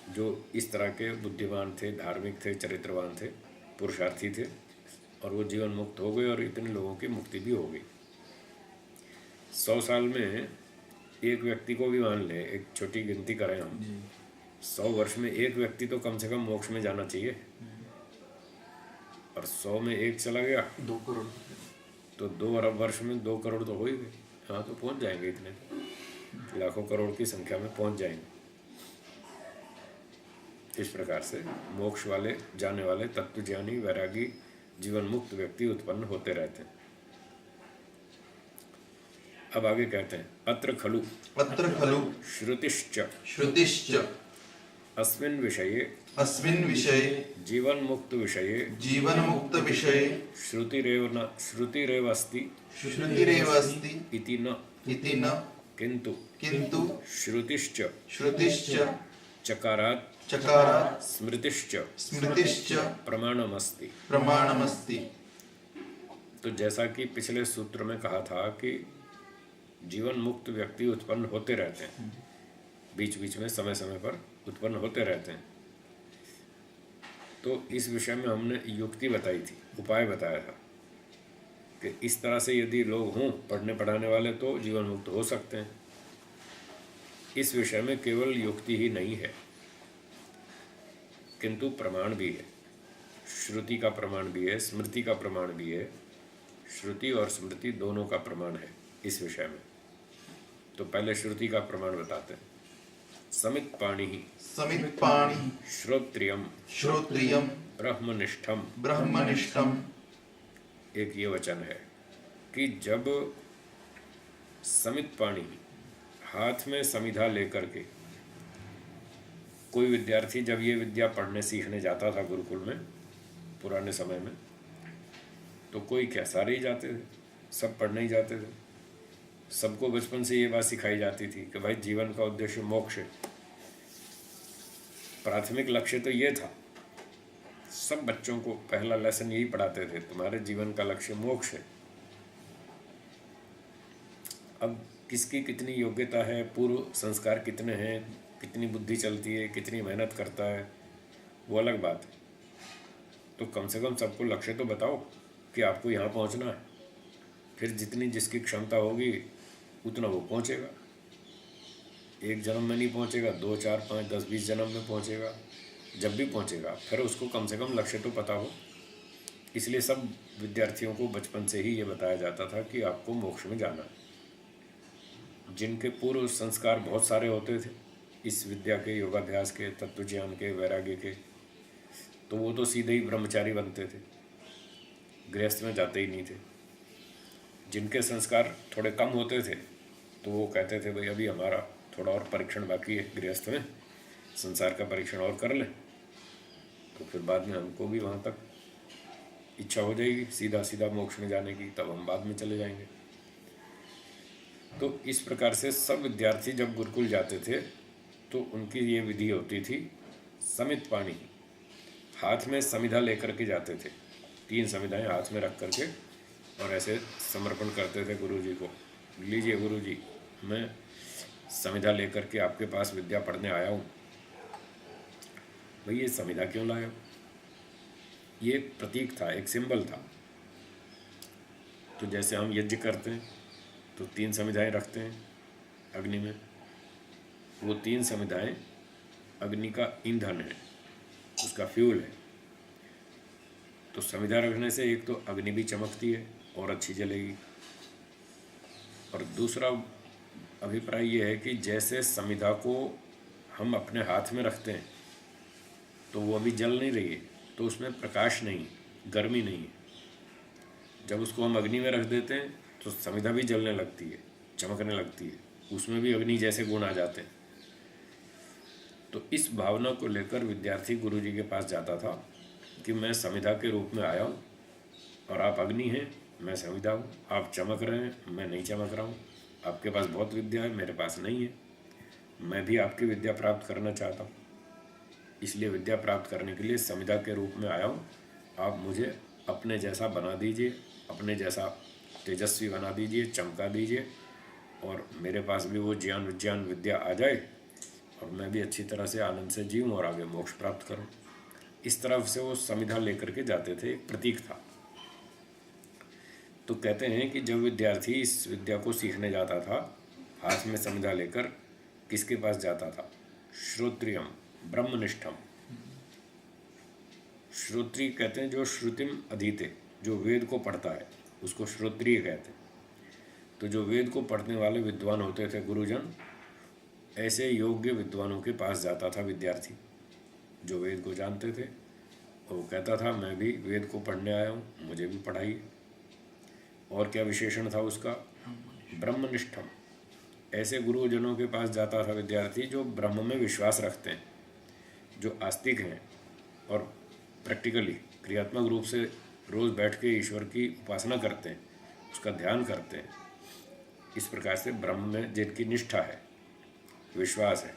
जो इस तरह के बुद्धिमान थे, धार्मिक थे, चरित्रवान थे, पुरुषार्थी थे और वो जीवन मुक्त हो गए और इतने लोगों की मुक्ति भी हो गई। 100 साल में एक व्यक्ति को भी मान ले, एक छोटी गिनती करें हम, 100 वर्ष में एक व्यक्ति तो कम से कम मोक्ष में जाना चाहिए। और 100 में एक चला गया 2 करोड़ तो 2 अरब वर्ष में 2 करोड़ तो हो ही गए। हाँ, तो पहुंच जाएंगे, इतने तो लाखों करोड़ की संख्या में पहुंच जाएंगे। इस प्रकार से मोक्ष वाले, जाने वाले, तत्वज्ञानी, वैरागी, जीवन मुक्त व्यक्ति उत्पन्न होते रहते हैं। अब आगे कहते हैं अत्र खलु श्रुतिश्च श्रुतिश्च अस्मिन् विषये अस्मिन् विषये जीवन मुक्त विषये जीवन मुक्त विषये श्रुतिरेव अस्ति श्रुतिरेव अस्ति इति न किन्तु श्रुतिश्च चकारात् स्मृतिश्च प्रमाणमस्ति। तो जैसा कि पिछले सूत्र में कहा था कि जीवन मुक्त व्यक्ति उत्पन्न होते रहते हैं, बीच बीच में समय समय पर उत्पन्न होते रहते हैं। तो इस विषय में हमने युक्ति बताई थी, उपाय बताया था कि इस तरह से यदि लोग हों पढ़ने पढ़ाने वाले तो जीवन मुक्त हो सकते हैं। इस विषय में केवल युक्ति ही नहीं है किंतु प्रमाण भी है। श्रुति का प्रमाण भी है, स्मृति का प्रमाण भी है। श्रुति और स्मृति दोनों का प्रमाण है इस विषय में। तो पहले श्रुति का प्रमाण बताते हैं। समित पाणी श्रोत्रियम ब्रह्मनिष्ठम एक ये वचन है कि जब समित पाणी, हाथ में समिधा लेकर के कोई विद्यार्थी जब ये विद्या पढ़ने सीखने जाता था गुरुकुल में पुराने समय में, तो कोई क्या, सारे ही जाते थे, सब पढ़ने ही जाते थे। सबको बचपन से ये बात सिखाई जाती थी कि भाई जीवन का उद्देश्य मोक्ष है। प्राथमिक लक्ष्य तो ये था, सब बच्चों को पहला लेसन यही पढ़ाते थे, तुम्हारे जीवन का लक्ष्य मोक्ष है। अब किसकी कितनी योग्यता है, पूर्व संस्कार कितने हैं, कितनी बुद्धि चलती है, कितनी मेहनत करता है, वो अलग बात है। तो कम से कम सबको लक्ष्य तो बताओ कि आपको यहाँ पहुँचना है। फिर जितनी जिसकी क्षमता होगी उतना वो पहुँचेगा। एक जन्म में नहीं पहुँचेगा, 2, 4, 5, 10, 20 जन्म में पहुँचेगा। जब भी पहुँचेगा फिर उसको कम से कम लक्ष्य तो पता हो। इसलिए सब विद्यार्थियों को बचपन से ही ये बताया जाता था कि आपको मोक्ष में जाना है। जिनके पूर्व संस्कार बहुत सारे होते थे इस विद्या के, योगाभ्यास के, तत्व ज्ञान के, वैराग्य के, तो वो तो सीधे ही ब्रह्मचारी बनते थे, गृहस्थ में जाते ही नहीं थे। जिनके संस्कार थोड़े कम होते थे तो वो कहते थे भाई अभी हमारा थोड़ा और परीक्षण बाकी है गृहस्थ में, संसार का परीक्षण और कर लें तो फिर बाद में हमको भी वहाँ तक इच्छा हो जाएगी सीधा सीधा मोक्ष में जाने की, तब हम बाद में चले जाएंगे। तो इस प्रकार से सब विद्यार्थी जब गुरुकुल जाते थे तो उनकी ये विधि होती थी, समित पाणी, हाथ में समिधा लेकर के जाते थे। 3 समिधाएं हाथ में रख करके और ऐसे समर्पण करते थे गुरु जी को, लीजिए गुरु जी मैं समिधा लेकर के आपके पास विद्या पढ़ने आया हूँ। भाई ये समिधा क्यों लाया? ये प्रतीक था, एक सिंबल था। तो जैसे हम यज्ञ करते हैं तो 3 समिधाएं रखते हैं अग्नि में, वो 3 समिधाएं अग्नि का ईंधन है, उसका फ्यूल है। तो समिधा रखने से एक तो अग्नि भी चमकती है और अच्छी जलेगी, और दूसरा अभिप्राय ये है कि जैसे समिधा को हम अपने हाथ में रखते हैं तो वो अभी जल नहीं रही है, तो उसमें प्रकाश नहीं, गर्मी नहीं है। जब उसको हम अग्नि में रख देते हैं तो समिधा भी जलने लगती है, चमकने लगती है, उसमें भी अग्नि जैसे गुण आ जाते हैं। तो इस भावना को लेकर विद्यार्थी गुरु जी के पास जाता था कि मैं समिधा के रूप में आया हूँ और आप अग्नि हैं, मैं समिधा हूँ। आप चमक रहे हैं, मैं नहीं चमक रहा हूँ। आपके पास बहुत विद्या है, मेरे पास नहीं है। मैं भी आपकी विद्या प्राप्त करना चाहता हूँ, इसलिए विद्या प्राप्त करने के लिए समिधा के रूप में आया हूँ। आप मुझे अपने जैसा बना दीजिए, अपने जैसा तेजस्वी बना दीजिए, चमका दीजिए, और मेरे पास भी वो ज्ञान विज्ञान विद्या आ जाए और मैं भी अच्छी तरह से आनंद से जीऊँ और आगे मोक्ष प्राप्त करूँ। इस तरफ से वो समिधा लेकर के जाते थे, एक प्रतीक था। तो कहते हैं कि जब विद्यार्थी इस विद्या को सीखने जाता था हाथ में समिधा लेकर, किसके पास जाता था? श्रोत्रियम ब्रह्मनिष्ठम। श्रोत्रिय कहते हैं जो श्रुतिम अधीते, जो वेद को पढ़ता है उसको श्रोत्रिय कहते हैं। तो जो वेद को पढ़ने वाले विद्वान होते थे गुरुजन, ऐसे योग्य विद्वानों के पास जाता था विद्यार्थी जो वेद को जानते थे। और वो कहता था मैं भी वेद को पढ़ने आया हूँ, मुझे भी पढ़ाइए। और क्या विशेषण था उसका? ब्रह्मनिष्ठम। ऐसे गुरुजनों के पास जाता था विद्यार्थी जो ब्रह्म में विश्वास रखते हैं, जो आस्तिक हैं और प्रैक्टिकली क्रियात्मक रूप से रोज़ बैठ के ईश्वर की उपासना करते हैं, उसका ध्यान करते हैं। इस प्रकार से ब्रह्म में जिनकी निष्ठा है, विश्वास है,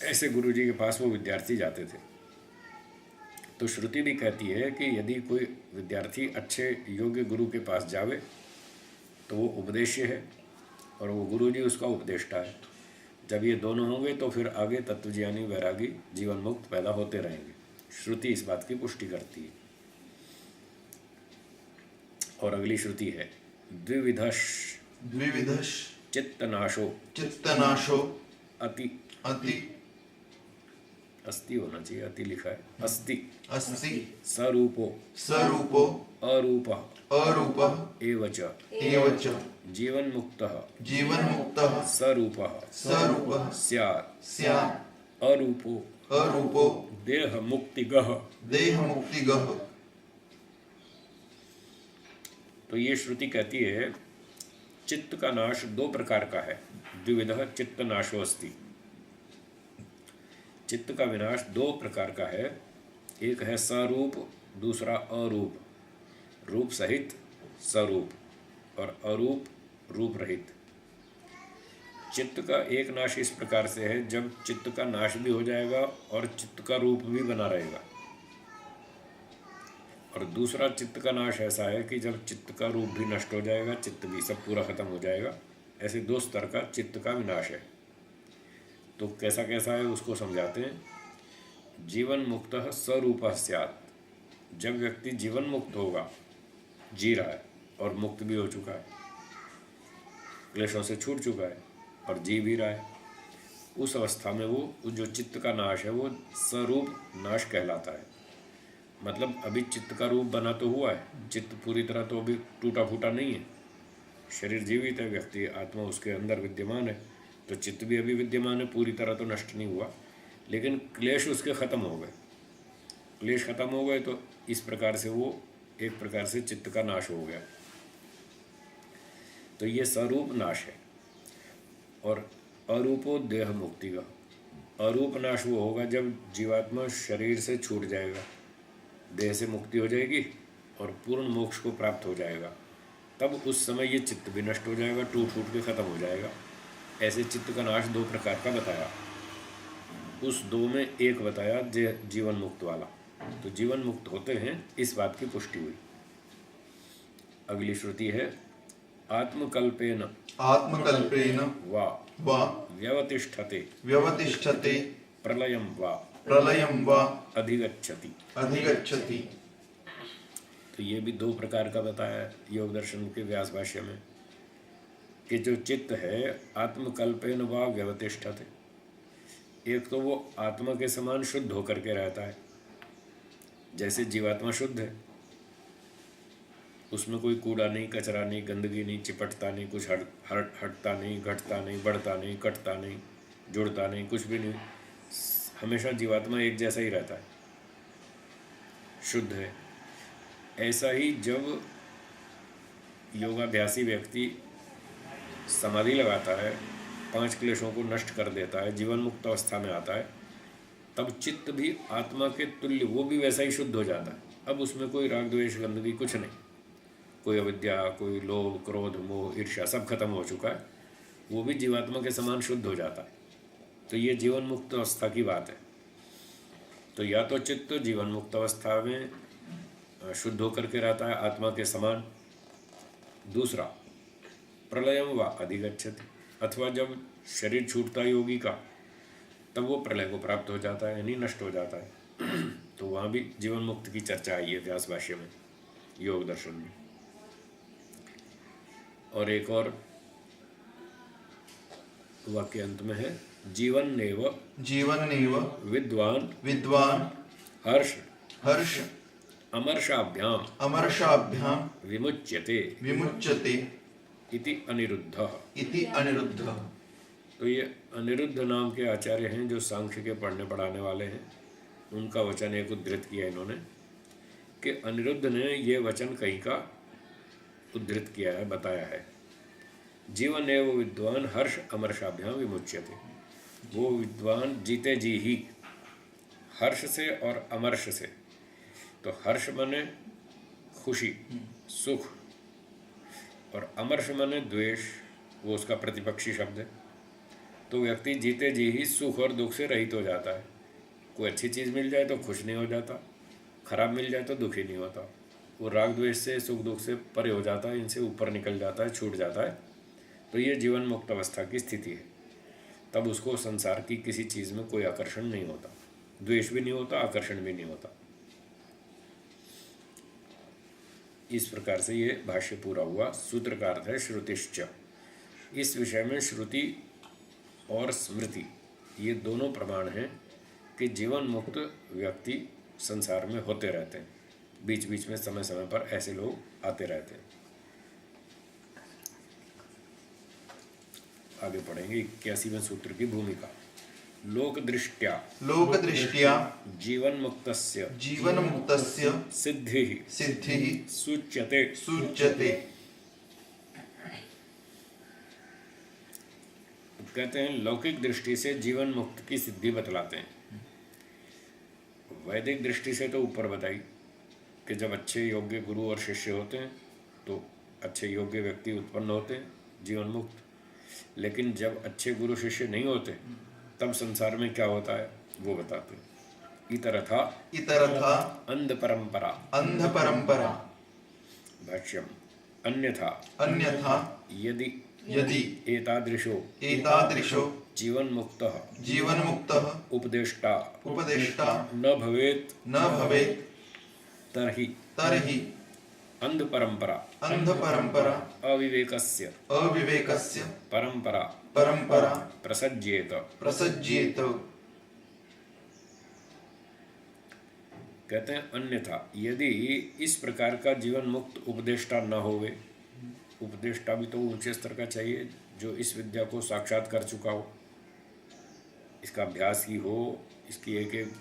ऐसे गुरु जी के पास वो विद्यार्थी जाते थे। तो श्रुति भी कहती है कि यदि कोई विद्यार्थी अच्छे योग्य गुरु के पास जावे तो वो उपदेश्य है और वो गुरु जी उसका उपदेष्टा है। जब ये दोनों होंगे तो फिर आगे तत्वज्ञानी वैरागी जीवन मुक्त पैदा होते रहेंगे। श्रुति इस बात की पुष्टि करती है। और अगली श्रुति है द्विविधश द्विविधश चित्तनाशो चित्तनाशो अति, अति अस्ति होना चाहिए, अति लिखा है, अस्ति अस्ति स्वरूपो स्वरूपो अरूपः अरूपः एव च एव च जीवन मुक्तः जीवन्मुक्तः स्वरूपः स्वरूपः स्यात् स्यात् अरूपो अरूपो देह मुक्तिगः। देहमुक्तिगः। तो ये श्रुति कहती है चित्त का नाश 2 प्रकार का है। द्विविधः चित्त नाशो अस्ति। चित्त का विनाश 2 प्रकार का है, एक है स्वरूप, दूसरा अरूप। रूप सहित स्वरूप और अरूप रूप रहित। चित्त का एक नाश इस प्रकार से है जब चित्त का नाश भी हो जाएगा और चित्त का रूप भी बना रहेगा, और दूसरा चित्त का नाश ऐसा है कि जब चित्त का रूप भी नष्ट हो जाएगा, चित्त भी सब पूरा खत्म हो जाएगा। ऐसे 2 स्तर का चित्त का विनाश है। तो कैसा कैसा है उसको समझाते हैं। जीवन मुक्तः स्वरूपः स्यात्। जब व्यक्ति जीवन मुक्त होगा, जी रहा है, और मुक्त भी हो चुका है, क्लेशों से छूट चुका है और जी भी रहा है, उस अवस्था में वो जो चित्त का नाश है वो स्वरूप नाश कहलाता है। मतलब अभी चित्त का रूप बना तो हुआ है, चित्त पूरी तरह तो अभी टूटा फूटा नहीं है। शरीर जीवित है, व्यक्ति आत्मा उसके अंदर विद्यमान है, तो चित्त भी अभी विद्यमान है, पूरी तरह तो नष्ट नहीं हुआ, लेकिन क्लेश उसके खत्म हो गए। क्लेश खत्म हो गए तो इस प्रकार से वो एक प्रकार से चित्त का नाश हो गया। तो ये स्वरूप नाश है। और अरूपो देह मुक्ति का, अरूप नाश वो होगा जब जीवात्मा शरीर से छूट जाएगा, देह से मुक्ति हो जाएगी और पूर्ण मोक्ष को प्राप्त हो जाएगा। तब उस समय ये चित्त भी नष्ट हो जाएगा, टूट फूट के खत्म हो जाएगा। ऐसे चित्त का नाश दो प्रकार का बताया, उस दो में एक बताया जीवन मुक्त वाला। तो जीवन मुक्त होते हैं, इस बात की पुष्टि हुई। अगली श्रुति है आत्मकल्पेन आत्मकल्पेन वा वा व्यवतिष्ठते व्यवतिष्ठते प्रलयं वा प्रलयं वा अधिगच्छति। अधिगच्छति। तो ये भी दो प्रकार का बताया है योग दर्शन के व्यास भाष्य में, कि जो चित्त है आत्मकल्पेन वा व्यवतिष्ठते, एक तो वो आत्मा के समान शुद्ध होकर के रहता है, जैसे जीवात्मा शुद्ध है, उसमें कोई कूड़ा नहीं, कचरा नहीं, गंदगी नहीं, चिपटता नहीं, कुछ हटता नहीं, घटता नहीं, बढ़ता नहीं, कटता नहीं, जुड़ता नहीं, कुछ भी नहीं, हमेशा जीवात्मा एक जैसा ही रहता है, शुद्ध है। ऐसा ही जब योगाभ्यासी व्यक्ति समाधि लगाता है, 5 क्लेशों को नष्ट कर देता है, जीवन मुक्त अवस्था में आता है, तब चित्त भी आत्मा के तुल्य वो भी वैसा ही शुद्ध हो जाता है। अब उसमें कोई राग द्वेष गंदगी कुछ नहीं, कोई अविद्या, कोई लोभ क्रोध मोह ईर्ष्या सब खत्म हो चुका है, वो भी जीवात्मा के समान शुद्ध हो जाता है। तो ये जीवन मुक्त अवस्था की बात है। तो या तो चित्त जीवन मुक्त अवस्था में शुद्ध होकर के रहता है आत्मा के समान, दूसरा प्रलयम वा अधिगच्छति, अथवा जब शरीर छूटता है योगी का तब वो प्रलय को प्राप्त हो जाता है, यानी नष्ट हो जाता है। तो वहाँ भी जीवन मुक्त की चर्चा आई है व्यास भाष्य में, योग दर्शन में। और एक और वाक्य अंत में है जीवन्नेव विद्वान हर्ष अमर्षाभ्याम विमुच्यते इति अनिरुद्धः। तो ये अनिरुद्ध नाम के आचार्य हैं जो सांख्य के पढ़ने पढ़ाने वाले हैं, उनका वचन एक उद्धृत किया इन्होंने, कि अनिरुद्ध ने ये वचन कहीं का उद्धृत किया है, बताया है, जीवन एव विद्वान हर्ष अमर्षाभ्याम विमुच्यते। वो विद्वान जीते जी ही हर्ष से और अमर्ष से, तो हर्ष माने खुशी सुख और अमर्ष माने द्वेष, वो उसका प्रतिपक्षी शब्द है। तो व्यक्ति जीते जी ही सुख और दुख से रहित हो जाता है। कोई अच्छी चीज़ मिल जाए तो खुश नहीं हो जाता, खराब मिल जाए तो दुखी नहीं होता, वो राग द्वेष से सुख दुख से परे हो जाता है, इनसे ऊपर निकल जाता है, छूट जाता है। तो ये जीवन मुक्त अवस्था की स्थिति है। तब उसको संसार की किसी चीज़ में कोई आकर्षण नहीं होता, द्वेष भी नहीं होता, आकर्षण भी नहीं होता। इस प्रकार से ये भाष्य पूरा हुआ। सूत्र का अर्थ है श्रुतिश्च। इस विषय में श्रुति और स्मृति ये दोनों प्रमाण हैं कि जीवन मुक्त व्यक्ति संसार में होते रहते हैं, बीच बीच में समय समय पर ऐसे लोग आते रहते हैं। आगे पढ़ेंगे 81वें सूत्र की भूमिका। लोक दृष्टिया जीवन मुक्तस्य सिद्धिः सूच्यते। कहते हैं लौकिक दृष्टि से जीवन मुक्त की सिद्धि बतलाते हैं। वैदिक दृष्टि से तो ऊपर बताई कि जब अच्छे योग्य गुरु और शिष्य होते हैं तो अच्छे योग्य व्यक्ति उत्पन्न होते हैं जीवन मुक्त। लेकिन जब अच्छे गुरु शिष्य नहीं होते तब संसार में क्या होता है वो बताते हैं। इतरथा अंध परंपरा भाष्यम अन्यथा यदि एतादृशो जीवन मुक्तः उपदेष्टा न भवेत् तर्हि अंध परंपरा अंधपरंपरा अविवेकस्य अविवेकस्य परंपरा परंपरा प्रसज्येत। प्रसज्येत। कहते हैं अन्यथा यदि इस प्रकार का जीवन मुक्त उपदेष्टा न होवे, उपदेष्टा भी तो ऊंचे स्तर का चाहिए जो इस विद्या को साक्षात कर चुका हो, इसका अभ्यास ही हो, इसकी एक एक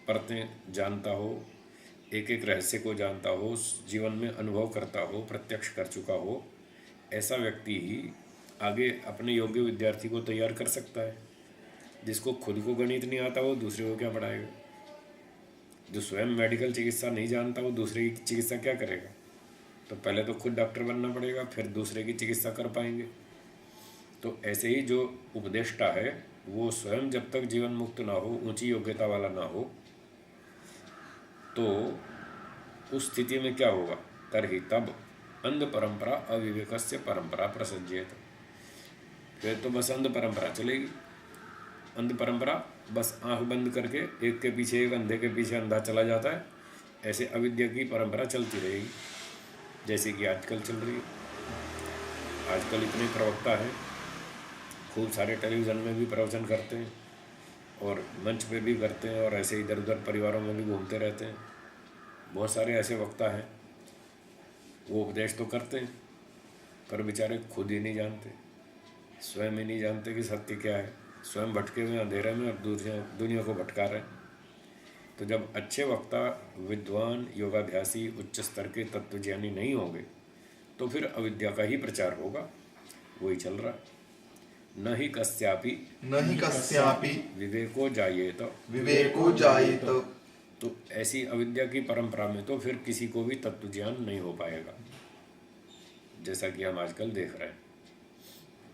परतें जानता हो, एक एक रहस्य को जानता हो, जीवन में अनुभव करता हो, प्रत्यक्ष कर चुका हो, ऐसा व्यक्ति ही आगे अपने योग्य विद्यार्थी को तैयार कर सकता है। जिसको खुद को गणित नहीं आता वो दूसरे को क्या पढ़ाएगा? जो स्वयं मेडिकल चिकित्सा नहीं जानता वो दूसरे की चिकित्सा क्या करेगा? तो पहले तो खुद डॉक्टर बनना पड़ेगा, फिर दूसरे की चिकित्सा कर पाएंगे। तो ऐसे ही जो उपदेष्टा है वो स्वयं जब तक जीवन मुक्त ना हो, ऊंची योग्यता वाला ना हो, तो उस स्थिति में क्या होगा? तरहि तब अंध परंपरा अविवेकस्य परंपरा प्रसज्येत। फिर तो बस अंध परंपरा चलेगी। अंध परंपरा बस आंख बंद करके एक के पीछे एक, अंधे के पीछे अंधा चला जाता है। ऐसे अविद्या की परंपरा चलती रहेगी जैसे कि आजकल चल रही है। आजकल इतने प्रवक्ता हैं, खूब सारे टेलीविज़न में भी प्रवचन करते हैं और मंच पे भी करते हैं और ऐसे इधर उधर परिवारों में भी घूमते रहते हैं। बहुत सारे ऐसे वक्ता हैं, वो उपदेश तो करते हैं पर बेचारे खुद ही नहीं जानते, स्वयं ही नहीं जानते कि सत्य क्या है। स्वयं भटके हुए अंधेरे में और दुनिया को भटका रहे हैं। तो जब अच्छे वक्ता, विद्वान, योगाभ्यासी, उच्च स्तर के तत्वज्ञानी नहीं होंगे तो फिर अविद्या का ही प्रचार होगा। वही चल रहा है। न ही कस्यापि विवेको जायेत। विवेको जायेत। तो ऐसी अविद्या की परंपरा में तो फिर किसी को भी तत्व ज्ञान नहीं हो पाएगा, जैसा कि हम आजकल देख रहे हैं।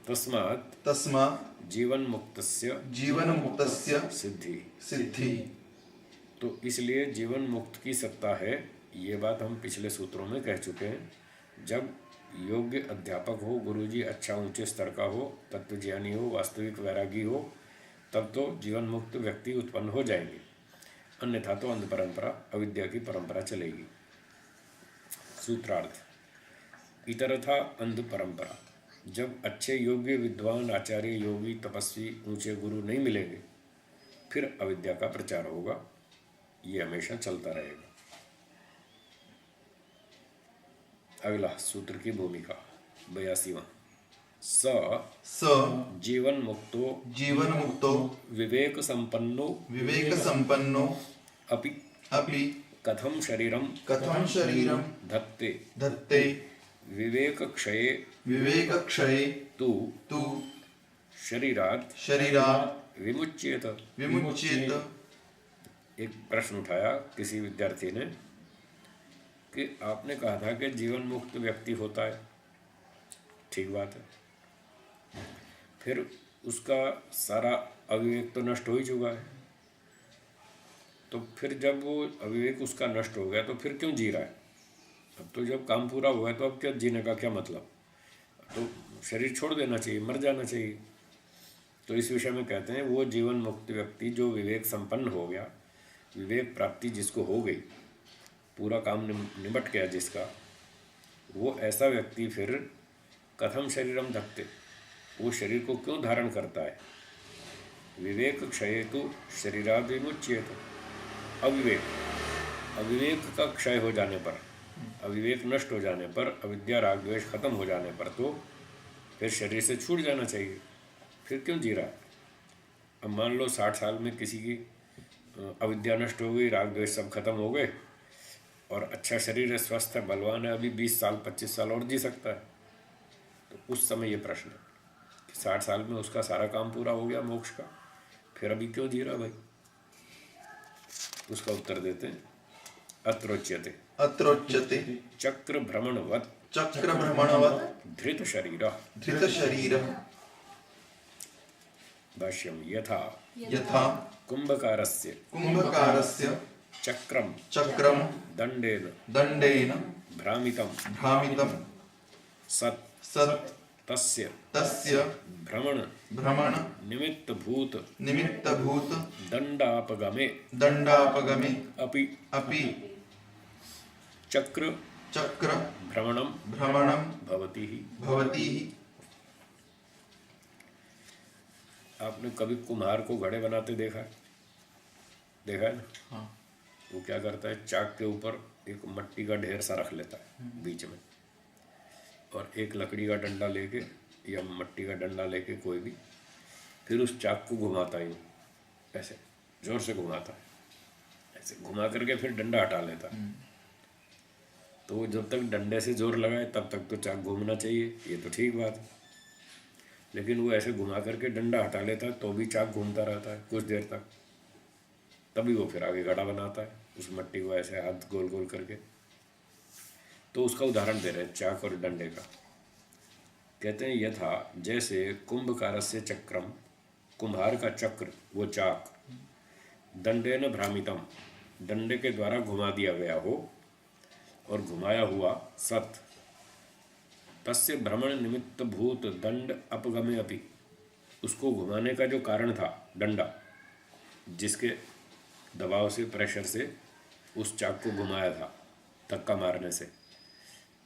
तस्मात् जीवन मुक्तस्य सिद्धि। तो इसलिए जीवन मुक्त की सत्ता है, ये बात हम पिछले सूत्रों में कह चुके हैं। जब योग्य अध्यापक हो, गुरुजी अच्छा ऊंचे स्तर का हो, तत्वज्ञानी हो, वास्तविक वैरागी हो, तब तो जीवन मुक्त व्यक्ति उत्पन्न हो जाएंगे। अन्यथा तो अंध परंपरा, अविद्या की परंपरा चलेगी। सूत्रार्थ। इतरथा अंध परंपरा, जब अच्छे योग्य विद्वान, आचार्य, योगी, तपस्वी, ऊंचे गुरु नहीं मिलेंगे फिर अविद्या का प्रचार होगा। ये हमेशा चलता रहेगा। अगला सूत्र की भूमिका 82वां। स जीवन मुक्तो विवेक संपन्नो अपि कथम शरीरम धत्ते विवेक क्षये तु शरीरात् विमुच्येत। एक प्रश्न उठाया किसी विद्यार्थी ने कि आपने कहा था कि जीवन मुक्त व्यक्ति होता है, ठीक बात है, फिर उसका सारा अविवेक तो नष्ट हो ही चुका है, तो फिर जब वो अविवेक उसका नष्ट हो गया तो फिर क्यों जी रहा है? अब तो जब काम पूरा हुआ है तो अब क्या जीने का क्या मतलब? तो शरीर छोड़ देना चाहिए, मर जाना चाहिए। तो इस विषय में कहते हैं वो जीवन मुक्त व्यक्ति जो विवेक संपन्न हो गया, विवेक प्राप्ति जिसको हो गई, पूरा काम निबट गया जिसका, वो ऐसा व्यक्ति फिर कथम शरीरम धत्ते, वो शरीर को क्यों धारण करता है? विवेक क्षये तु शरीराद् विमुच्येत। अविवेक का क्षय हो जाने पर, अविवेक नष्ट हो जाने पर, अविद्या राग द्वेष खत्म हो जाने पर तो फिर शरीर से छूट जाना चाहिए। फिर क्यों जी रहा है? अब मान लो 60 साल में किसी की अविद्या नष्ट हो गई, राग द्वेष सब खत्म हो गए और अच्छा शरीर है, स्वस्थ है, बलवान है, अभी 20 साल 25 साल और जी सकता है। तो उस समय ये प्रश्न है कि 60 साल में उसका सारा काम पूरा हो गया मोक्ष का, फिर अभी क्यों जी रहा भाई? उसका उत्तर देते हैं अत्रोच्यते चक्र भ्रमणवत् धृत शरीर। भाष्यम। यथा कुंभकारस्य चक्रम दंडेन भ्रामितम सत् तस्य भ्रमण निमित्तभूत दंडापगमे अपि चक्र चक्र भ्रमणम भ्रमणम भवति ही। भवति ही। आपने कभी कुम्हार को घड़े बनाते देखा है? देखा है ना? हाँ। वो क्या करता है, चाक के ऊपर एक मट्टी का ढेर सा रख लेता है बीच में, और एक लकड़ी का डंडा लेके या मट्टी का डंडा लेके कोई भी, फिर उस चाक को घुमाता है, ऐसे जोर से घुमाता है, ऐसे घुमा करके फिर डंडा हटा लेता है। तो जब तक डंडे से जोर लगाए तब तक तो चाक घूमना चाहिए, ये तो ठीक बात है। लेकिन वो ऐसे घुमा करके डंडा हटा लेता है तो भी चाक घूमता रहता है कुछ देर तक, तभी वो फिर आगे घड़ा बनाता है उस मट्टी को ऐसे हाथ गोल गोल करके। तो उसका उदाहरण दे रहे हैं चाक और डंडे का। कहते हैं यथा जैसे कुंभकारस्य चक्रम, कुम्हार का चक्र वो चाक, दंडेन भ्रामितम, डंडे के द्वारा घुमा दिया गया हो और घुमाया हुआ सत, तस्य भ्रमण निमित्त भूत दंड अपगमे अपि, उसको घुमाने का जो कारण था डंडा, जिसके दबाव से प्रेशर से उस चाक को घुमाया था धक्का मारने से,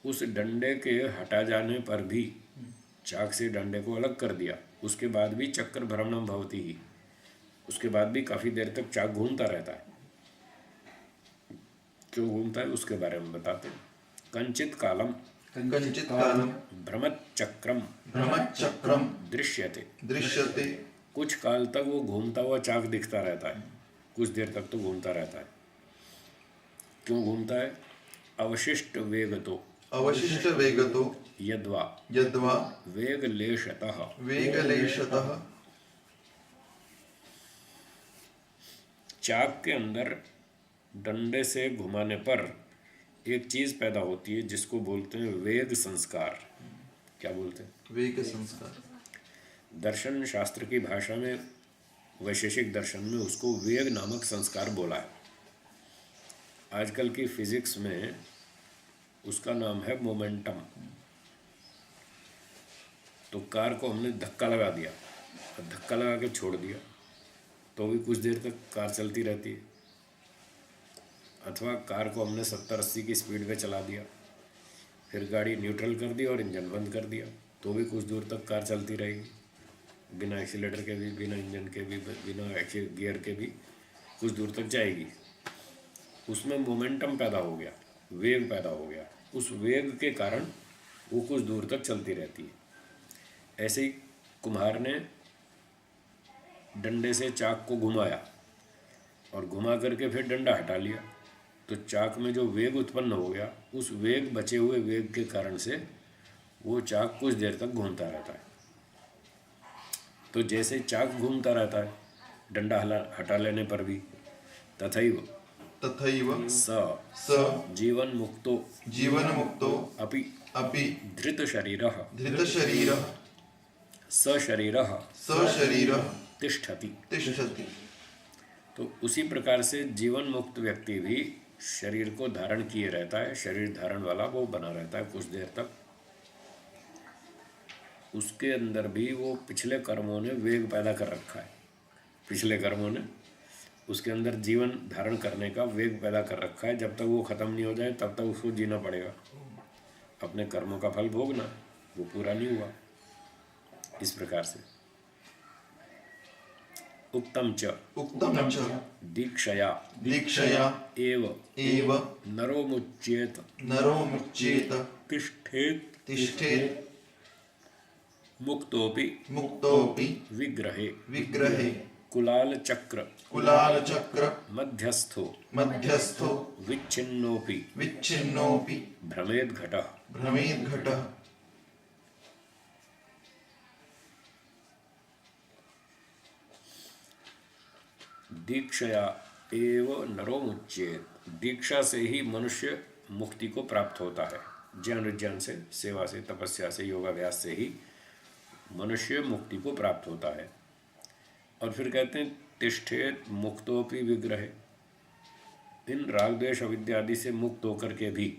उस डंडे के हटा जाने पर भी, चाक से डंडे को अलग कर दिया, उसके बाद भी चक्र भ्रमणम भवति ही, उसके बाद भी काफ़ी देर तक चाक घूमता रहता है। क्यों घूमता है उसके बारे में बताते हैं। कंचित कालम कंचित कालम भ्रमच्चक्रम भ्रमच्चक्रम दृश्यते, दृश्यते। कुछ काल तक वो घूमता हुआ चाक दिखता रहता है, कुछ देर तक तो घूमता रहता है। क्यों घूमता है? अवशिष्ट वेगतो अवशिष्ट वेगतो यद्वा यद्वा वेगलेशतः, वेगलेशतः। चाक के अंदर डंडे से घुमाने पर एक चीज़ पैदा होती है जिसको बोलते हैं वेग संस्कार। क्या बोलते हैं? वेग संस्कार। दर्शन शास्त्र की भाषा में, वैशेषिक दर्शन में उसको वेग नामक संस्कार बोला है। आजकल की फिजिक्स में उसका नाम है मोमेंटम। तो कार को हमने धक्का लगा दिया और धक्का लगा के छोड़ दिया तो भी कुछ देर तक कार चलती रहती है, अथवा कार को हमने 70-80 की स्पीड पे चला दिया, फिर गाड़ी न्यूट्रल कर दी और इंजन बंद कर दिया तो भी कुछ दूर तक कार चलती रहेगी, बिना एक्सीलेटर के भी, बिना इंजन के भी, बिना गियर के भी कुछ दूर तक जाएगी। उसमें मोमेंटम पैदा हो गया, वेग पैदा हो गया, उस वेग के कारण वो कुछ दूर तक चलती रहती है। ऐसे ही कुम्हार ने डंडे से चाक को घुमाया और घुमा करके फिर डंडा हटा लिया, तो चाक में जो वेग उत्पन्न हो गया, उस वेग, बचे हुए वेग के कारण से वो चाक कुछ देर तक घूमता रहता है। तो जैसे चाक घूमता रहता है डंडा हटा लेने पर भी, तथैव तथैव स जीवन मुक्तो जीवन मुक्तो अपि अपि धृत शरीरः धृतशरीरः सशरीरः सशरीरः तिष्ठति। तिष्ठति। तो उसी प्रकार से जीवन मुक्त व्यक्ति भी शरीर को धारण किए रहता है, शरीर धारण वाला वो बना रहता है कुछ देर तक। उसके अंदर भी वो पिछले कर्मों ने वेग पैदा कर रखा है, पिछले कर्मों ने उसके अंदर जीवन धारण करने का वेग पैदा कर रखा है। जब तक वो ख़त्म नहीं हो जाए तब तक उसको जीना पड़ेगा, अपने कर्मों का फल भोगना, वो पूरा नहीं हुआ। इस प्रकार से उक्तम च दीक्षया दीक्षया एव नरो मुच्येत मुच्येत तिष्ठेत तिष्ठेत मुक्तोपि मुक्तोपि विग्रहे विग्रहे कुलाल चक्र मध्यस्थो विच्छिन्नोपि भ्रमेद घटः। दीक्षया एव नरो मुच्येत, दीक्षा से ही मनुष्य मुक्ति को प्राप्त होता है। ज्ञान विज्ञान से, सेवा से, तपस्या से, योगाभ्यास से ही मनुष्य मुक्ति को प्राप्त होता है। और फिर कहते हैं तिष्ठेत मुक्तोपि विग्रहे, इन राग द्वेष अविद्या आदि से मुक्त होकर के भी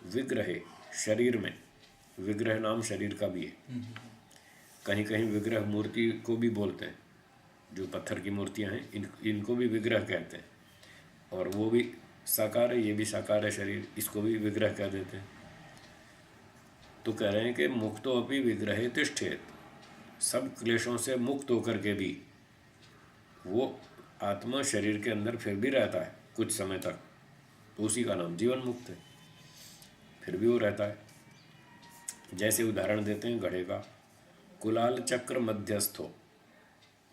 विग्रहे, शरीर में, विग्रह नाम शरीर का भी है। कहीं कहीं विग्रह मूर्ति को भी बोलते हैं, जो पत्थर की मूर्तियां हैं इनको भी विग्रह कहते हैं, और वो भी साकार है, ये भी साकार है शरीर, इसको भी विग्रह कह देते हैं। तो कह रहे हैं कि मुक्तो अपि विग्रहे तिष्ठेत, सब क्लेशों से मुक्त होकर के भी वो आत्मा शरीर के अंदर फिर भी रहता है कुछ समय तक, तो उसी का नाम जीवन मुक्त है, फिर भी वो रहता है। जैसे उदाहरण देते हैं घड़े का, कुलाल चक्र मध्यस्थो,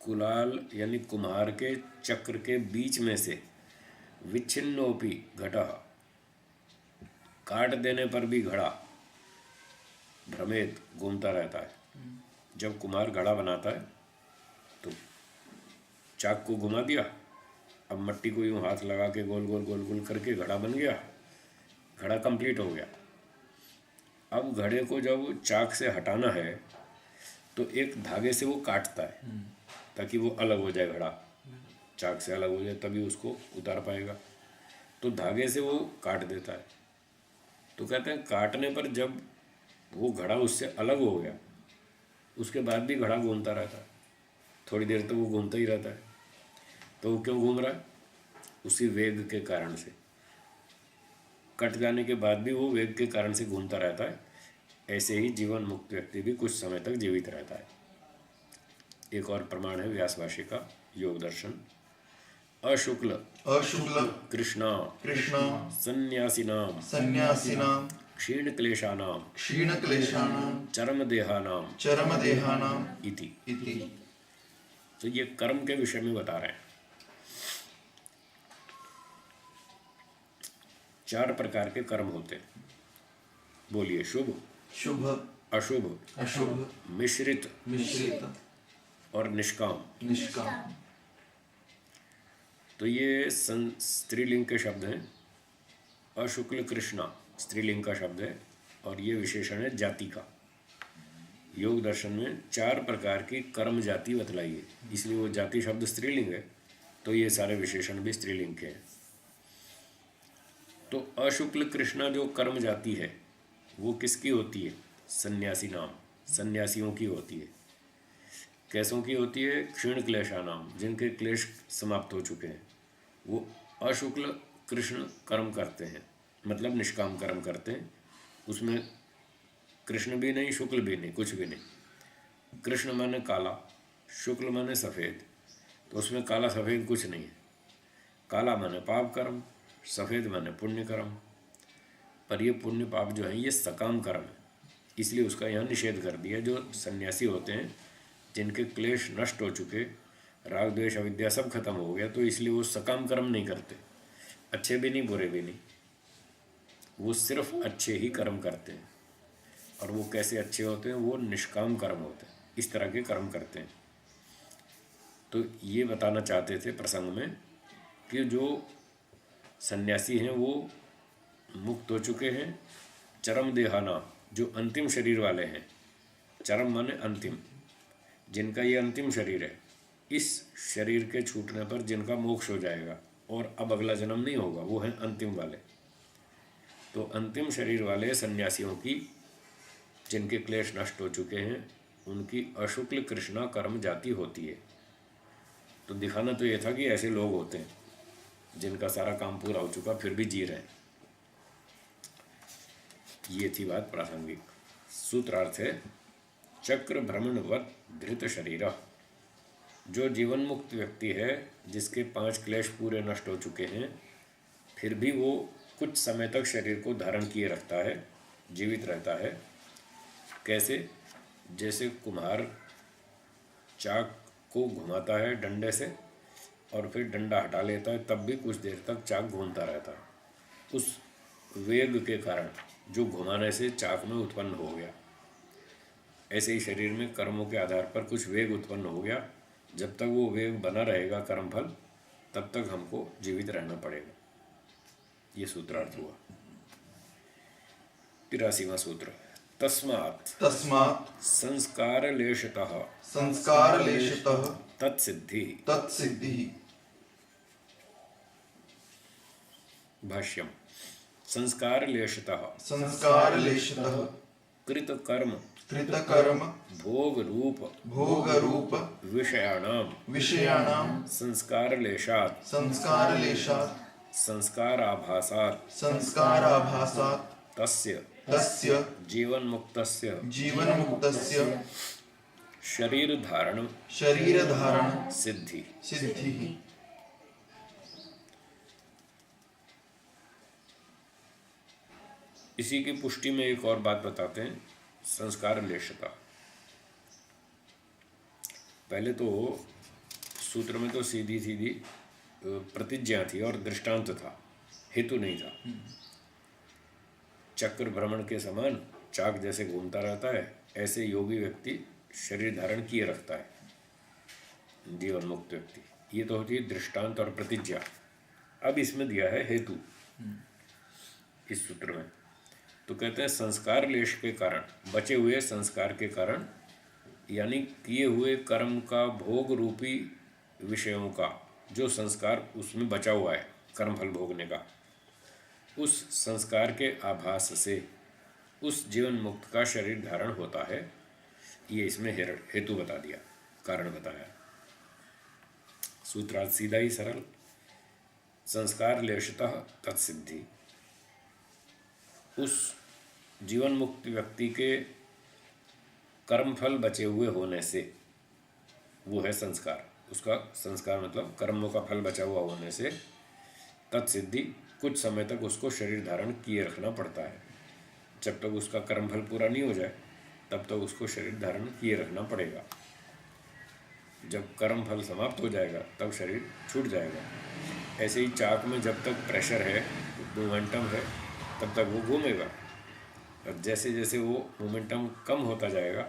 कुलाल यानी कुम्हार के चक्र के बीच में से विच्छिन्नोपि घटा, काट देने पर भी घड़ा भ्रमेत घूमता रहता है। जब कुम्हार घड़ा बनाता है तो चाक को घुमा दिया, अब मट्टी को यूं हाथ लगा के गोल गोल गोल गोल करके घड़ा बन गया, घड़ा कंप्लीट हो गया। अब घड़े को जब चाक से हटाना है तो एक धागे से वो काटता है ताकि वो अलग हो जाए, घड़ा चाक से अलग हो जाए, तभी उसको उतार पाएगा। तो धागे से वो काट देता है। तो कहते हैं काटने पर जब वो घड़ा उससे अलग हो गया, उसके बाद भी घड़ा घूमता रहता है, थोड़ी देर तो वो घूमता ही रहता है। तो वो क्यों घूम रहा है? उसी वेग के कारण से, कट जाने के बाद भी वो वेग के कारण से घूमता रहता है। ऐसे ही जीवन मुक्त व्यक्ति भी कुछ समय तक जीवित रहता है। एक और प्रमाण है व्यास भाष्य का, योग दर्शन। अशुक्ल कृष्णा सन्यासिनाम क्षीण क्लेशानाम चरम देहानाम इति। तो ये कर्म के विषय में बता रहे हैं। 4 प्रकार के कर्म होते हैं, बोलिए। शुभ, अशुभ, मिश्रित और निष्काम। तो ये स्त्रीलिंग के शब्द हैं। अशुक्ल कृष्णा स्त्रीलिंग का शब्द है और ये विशेषण है जाति का। योग दर्शन में 4 प्रकार की कर्म जाति बतलाई है, इसलिए वो जाति शब्द स्त्रीलिंग है, तो ये सारे विशेषण भी स्त्रीलिंग के हैं। तो अशुक्ल कृष्णा जो कर्म जाति है वो किसकी होती है? सन्यासी नाम, सन्यासियों की होती है। कैसों की होती है? क्षीण क्लेशानाम, जिनके क्लेश समाप्त हो चुके हैं, वो अशुक्ल कृष्ण कर्म करते हैं, मतलब निष्काम कर्म करते हैं। उसमें कृष्ण भी नहीं, शुक्ल भी नहीं, कुछ भी नहीं। कृष्ण माने काला, शुक्ल माने सफ़ेद, तो उसमें काला सफ़ेद कुछ नहीं है। काला माने पाप कर्म, सफ़ेद माने पुण्य कर्म। पर ये पुण्य पाप जो है ये सकाम कर्म है, इसलिए उसका यहाँ निषेध कर दिया। जो सन्यासी होते हैं जिनके क्लेश नष्ट हो चुके, राग द्वेष अविद्या सब खत्म हो गया, तो इसलिए वो सकाम कर्म नहीं करते, अच्छे भी नहीं बुरे भी नहीं, वो सिर्फ अच्छे ही कर्म करते हैं। और वो कैसे अच्छे होते हैं? वो निष्काम कर्म होते हैं, इस तरह के कर्म करते हैं। तो ये बताना चाहते थे प्रसंग में कि जो सन्यासी हैं वो मुक्त हो चुके हैं। चरम देहाना, जो अंतिम शरीर वाले हैं, चरम माने अंतिम, जिनका ये अंतिम शरीर है, इस शरीर के छूटने पर जिनका मोक्ष हो जाएगा और अब अगला जन्म नहीं होगा, वो हैं अंतिम वाले। तो अंतिम शरीर वाले सन्यासियों की, जिनके क्लेश नष्ट हो चुके हैं, उनकी अशुक्ल कृष्णा कर्म जाति होती है। तो दिखाना तो ये था कि ऐसे लोग होते हैं जिनका सारा काम पूरा हो चुका फिर भी जी रहे हैं। ये थी बात प्रासंगिक। सूत्रार्थ है, चक्र भ्रमणवत धृत शरीर, जो जीवन मुक्त व्यक्ति है जिसके 5 क्लेश पूरे नष्ट हो चुके हैं, फिर भी वो कुछ समय तक शरीर को धारण किए रखता है, जीवित रहता है। कैसे? जैसे कुम्हार चाक को घुमाता है डंडे से और फिर डंडा हटा लेता है, तब भी कुछ देर तक चाक घूमता रहता है, उस वेग के कारण जो घुमाने से चाक में उत्पन्न हो गया। ऐसे ही शरीर में कर्मों के आधार पर कुछ वेग उत्पन्न हो गया, जब तक वो वेग बना रहेगा कर्मफल, तब तक हमको जीवित रहना पड़ेगा। ये सूत्रार्थ हुआ। 83वां सूत्र, तस्मात् संस्कारलेशतः तत्सिद्धि। भाष्यम, संस्कारलेशतः कृतकर्म भोग रूप विषयाणाम संस्कारलेशात् संस्काराभासात् संस्काराभासात् तस्य तस्य जीवन्मुक्तस्य जीवन्मुक्तस्य शरीरधारण शरीरधारण सिद्धि। सिद्धिः। इसी की पुष्टि में एक और बात बताते हैं, संस्कार लेशता। पहले तो सूत्र में तो सीधी सीधी प्रतिज्ञा थी और दृष्टांत था, हेतु नहीं था। चक्र भ्रमण के समान चाक जैसे घूमता रहता है, ऐसे योगी व्यक्ति शरीर धारण किए रखता है, जीवन मुक्त व्यक्ति। ये तो होती है दृष्टांत और प्रतिज्ञा। अब इसमें दिया है हेतु इस सूत्र में। तो कहते हैं संस्कार लेश के कारण, बचे हुए संस्कार के कारण, यानी किए हुए कर्म का भोग रूपी विषयों का जो संस्कार उसमें बचा हुआ है कर्मफल भोगने का, उस संस्कार के आभास से उस जीवन मुक्त का शरीर धारण होता है। ये इसमें हेतु बता दिया, कारण बताया। सूत्रार्थ सीधा ही सरल। संस्कार लेशतः तत्सिद्धि। उस जीवन मुक्त व्यक्ति के कर्मफल बचे हुए होने से, वो है संस्कार, उसका संस्कार मतलब कर्मों का फल बचा हुआ होने से तत्सिद्धि, कुछ समय तक उसको शरीर धारण किए रखना पड़ता है। जब तक उसका कर्मफल पूरा नहीं हो जाए तब तक उसको शरीर धारण किए रखना पड़ेगा। जब कर्मफल समाप्त हो जाएगा तब शरीर छूट जाएगा। ऐसे ही चाक में जब तक प्रेशर है, मोमेंटम है, तब तक वो घूमेगा। और जैसे जैसे वो मोमेंटम कम होता जाएगा,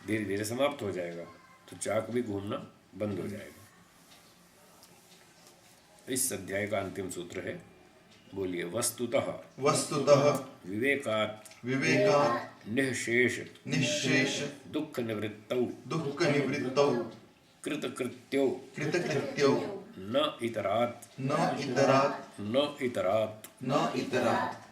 धीरे धीरे समाप्त हो जाएगा, तो चाक भी घूमना बंद हो जाएगा। इस अध्याय का अंतिम सूत्र है, बोलिए। वस्तुतः वस्तुतः विवेकात् विवेकात् निःशेष निःशेष दुःख निवृत्तौ दुःख निवृत्तौ कृतकृत्यो कृतकृत्यो न इतरात् न इतरात् न इतरात्। न इतरात्।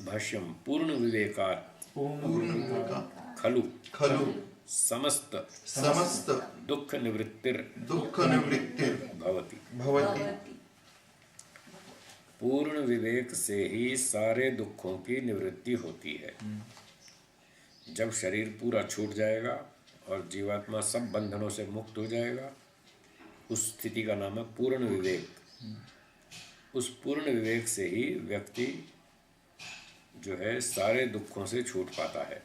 भाष्यम पूर्ण विवेकात् पूर्ण विवेकात् खलु खलु समस्त समस्त दुःख निवृत्तिर दुःख निवृत्तिर् भवति। भवति। पूर्ण विवेक से ही सारे दुखों की निवृत्ति होती है। जब शरीर पूरा छूट जाएगा और जीवात्मा सब बंधनों से मुक्त हो जाएगा, उस स्थिति का नाम है पूर्ण विवेक। उस पूर्ण विवेक से ही व्यक्ति जो है सारे दुखों से छूट पाता है,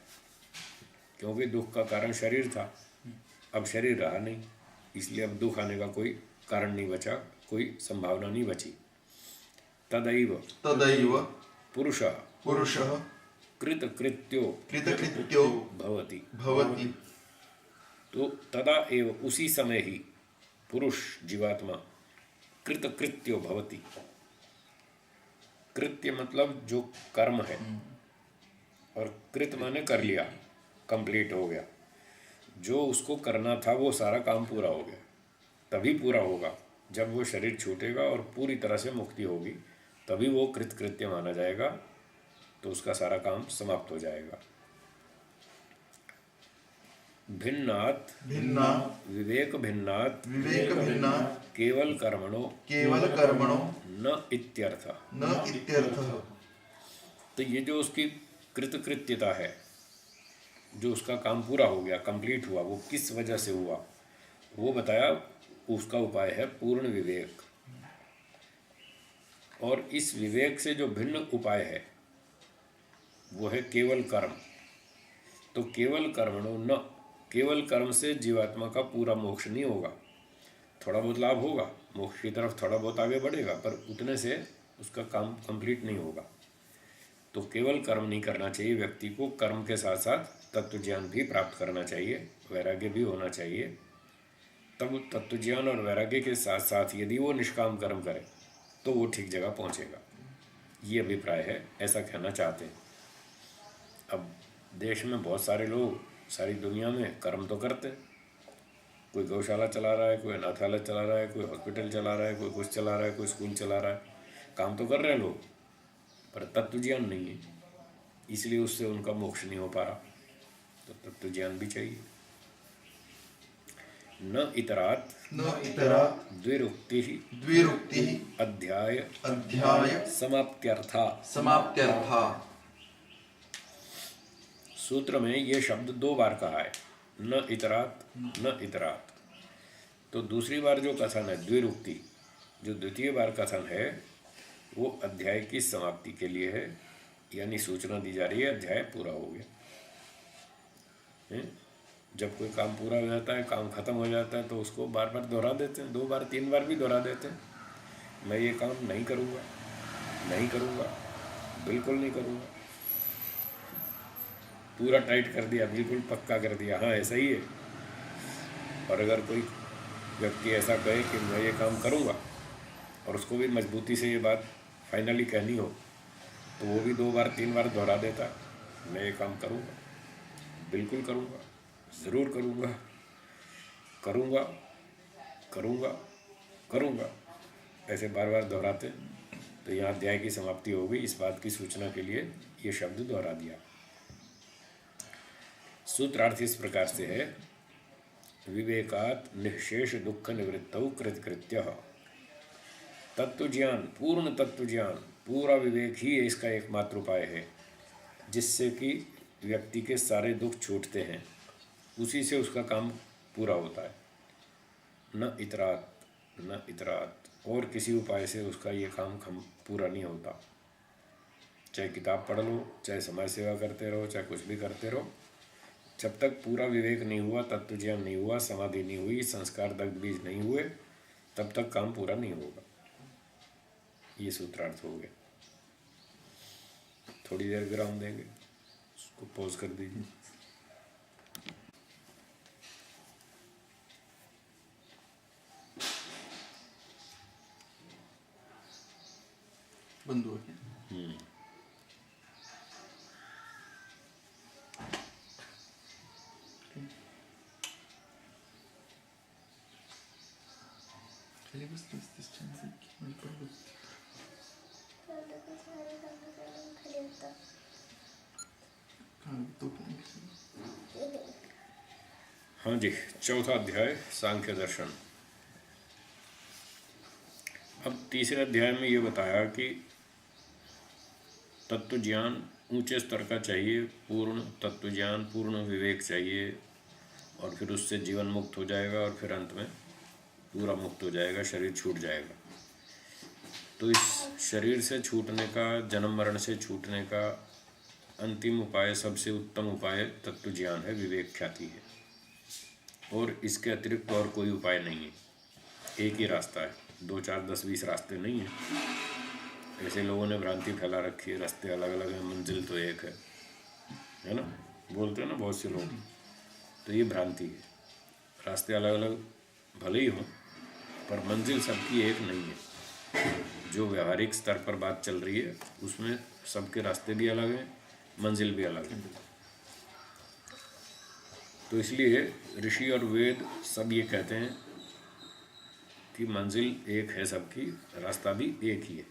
क्योंकि दुख का कारण शरीर था, अब शरीर रहा नहीं, इसलिए अब दुख आने का कोई कारण नहीं बचा, कोई संभावना नहीं बची। तदैव तदैव पुरुषः पुरुषः कृतकृत्यो कृतकृत्यो भवति। भवति। तो तदा एव उसी समय ही पुरुष जीवात्मा कृतकृत्यो भवति। कृत्य मतलब जो कर्म है, और कृत माने कर लिया, कंप्लीट हो गया। जो उसको करना था वो सारा काम पूरा हो गया। तभी पूरा होगा जब वो शरीर छूटेगा और पूरी तरह से मुक्ति होगी, तभी वो कृतकृत्य माना जाएगा, तो उसका सारा काम समाप्त हो जाएगा। भिन्नात् भिन्ना विवेक भिन्नात् विवेक भिन्ना केवल कर्मणो केवल कर्मणो न इत्यर्थः। न इत्यर्थः। तो ये जो उसकी कृतकृत्यता है, जो उसका काम पूरा हो गया, कंप्लीट हुआ, वो किस वजह से हुआ वो बताया। उसका उपाय है पूर्ण विवेक। और इस विवेक से जो भिन्न उपाय है वो है केवल कर्म। तो केवल कर्मणो न, केवल कर्म से जीवात्मा का पूरा मोक्ष नहीं होगा। थोड़ा बहुत लाभ होगा, मोक्ष की तरफ थोड़ा बहुत आगे बढ़ेगा, पर उतने से उसका काम कंप्लीट नहीं होगा। तो केवल कर्म नहीं करना चाहिए व्यक्ति को, कर्म के साथ साथ तत्व ज्ञान भी प्राप्त करना चाहिए, वैराग्य भी होना चाहिए। तब तत्व ज्ञान और वैराग्य के साथ साथ यदि वो निष्काम कर्म करे तो वो ठीक जगह पहुंचेगा। ये अभिप्राय है, ऐसा कहना चाहते हैं। अब देश में बहुत सारे लोग, सारी दुनिया में कर्म तो करते हैं। कोई गौशाला चला रहा है, कोई अनाथालय चला रहा है, कोई हॉस्पिटल चला रहा है, कोई कुछ चला रहा है, कोई स्कूल चला रहा है। काम तो कर रहे हैं लोग, पर तत्व ज्ञान नहीं है, इसलिए उससे उनका मोक्ष नहीं हो पा रहा। तो तत्व ज्ञान भी चाहिए। न इतरात् न इतरा द्विरुक्तिः द्विरुक्तिः अध्याय अध्याय समाप्त्यर्था। समाप्त्यर्था। सूत्र में ये शब्द 2 बार कहा है, न इतरात् न इतरात्। तो दूसरी बार जो कथन है द्विरुक्ति, जो द्वितीय बार कथन है वो अध्याय की समाप्ति के लिए है, यानी सूचना दी जा रही है अध्याय पूरा हो गया है? जब कोई काम पूरा हो जाता है, काम खत्म हो जाता है, तो उसको बार बार दोहरा देते हैं, 2 बार 3 बार भी दोहरा देते हैं। मैं ये काम नहीं करूँगा, नहीं करूँगा, बिल्कुल नहीं करूँगा, पूरा टाइट कर दिया, बिल्कुल पक्का कर दिया, हाँ ऐसा ही है। और अगर कोई व्यक्ति ऐसा कहे कि मैं ये काम करूँगा और उसको भी मजबूती से ये बात फाइनली कहनी हो, तो वो भी 2 बार 3 बार दोहरा देता है, मैं ये काम करूँगा, बिल्कुल करूँगा, ज़रूर करूँगा, करूँगा, करूँगा, करूँगा, ऐसे बार बार दोहराते। तो यहाँ अध्याय की समाप्ति हो गई, इस बात की सूचना के लिए ये शब्द दोहरा दिया। सूत्रार्थ इस प्रकार से है, विवेकात् निःशेष दुख निवृत्तौ कृतकृत्यः। तत्व ज्ञान, पूर्ण तत्व ज्ञान, पूरा विवेक ही इसका एकमात्र उपाय है, जिससे कि व्यक्ति के सारे दुख छूटते हैं, उसी से उसका काम पूरा होता है। न इतरात, न इतरात, और किसी उपाय से उसका ये काम पूरा नहीं होता। चाहे किताब पढ़ लो, चाहे समाज सेवा करते रहो, चाहे कुछ भी करते रहो, जब तक पूरा विवेक नहीं हुआ, तत्व ज्ञान नहीं हुआ, समाधि नहीं हुई, संस्कार दग्ध बीज नहीं हुए, तब तक काम पूरा नहीं होगा। ये सूत्रार्थ हो गया। थोड़ी देर विराम देंगे, उसको पॉज कर दीजिए। बंद हो गया। हाँ जी, चौथा अध्याय सांख्य दर्शन। अब तीसरे अध्याय में ये बताया कि तत्व ज्ञान ऊंचे स्तर का चाहिए, पूर्ण तत्व ज्ञान, पूर्ण विवेक चाहिए, और फिर उससे जीवन मुक्त हो जाएगा, और फिर अंत में पूरा मुक्त हो जाएगा, शरीर छूट जाएगा। तो इस शरीर से छूटने का, जन्म मरण से छूटने का अंतिम उपाय, सबसे उत्तम उपाय तत्व ज्ञान है, विवेक ख्याति है, और इसके अतिरिक्त और कोई उपाय नहीं है। एक ही रास्ता है, 2 4 10 20 रास्ते नहीं हैं। ऐसे लोगों ने भ्रांति फैला रखी है, रास्ते अलग अलग हैं, मंजिल तो एक है ना, बोलते हैं ना बहुत से लोग। तो ये भ्रांति है, रास्ते अलग अलग भले ही हों, पर मंजिल सबकी एक नहीं है। जो व्यवहारिक स्तर पर बात चल रही है उसमें सबके रास्ते भी अलग हैं, मंजिल भी अलग है। तो इसलिए ऋषि और वेद सब ये कहते हैं कि मंजिल एक है सबकी, रास्ता भी एक ही है,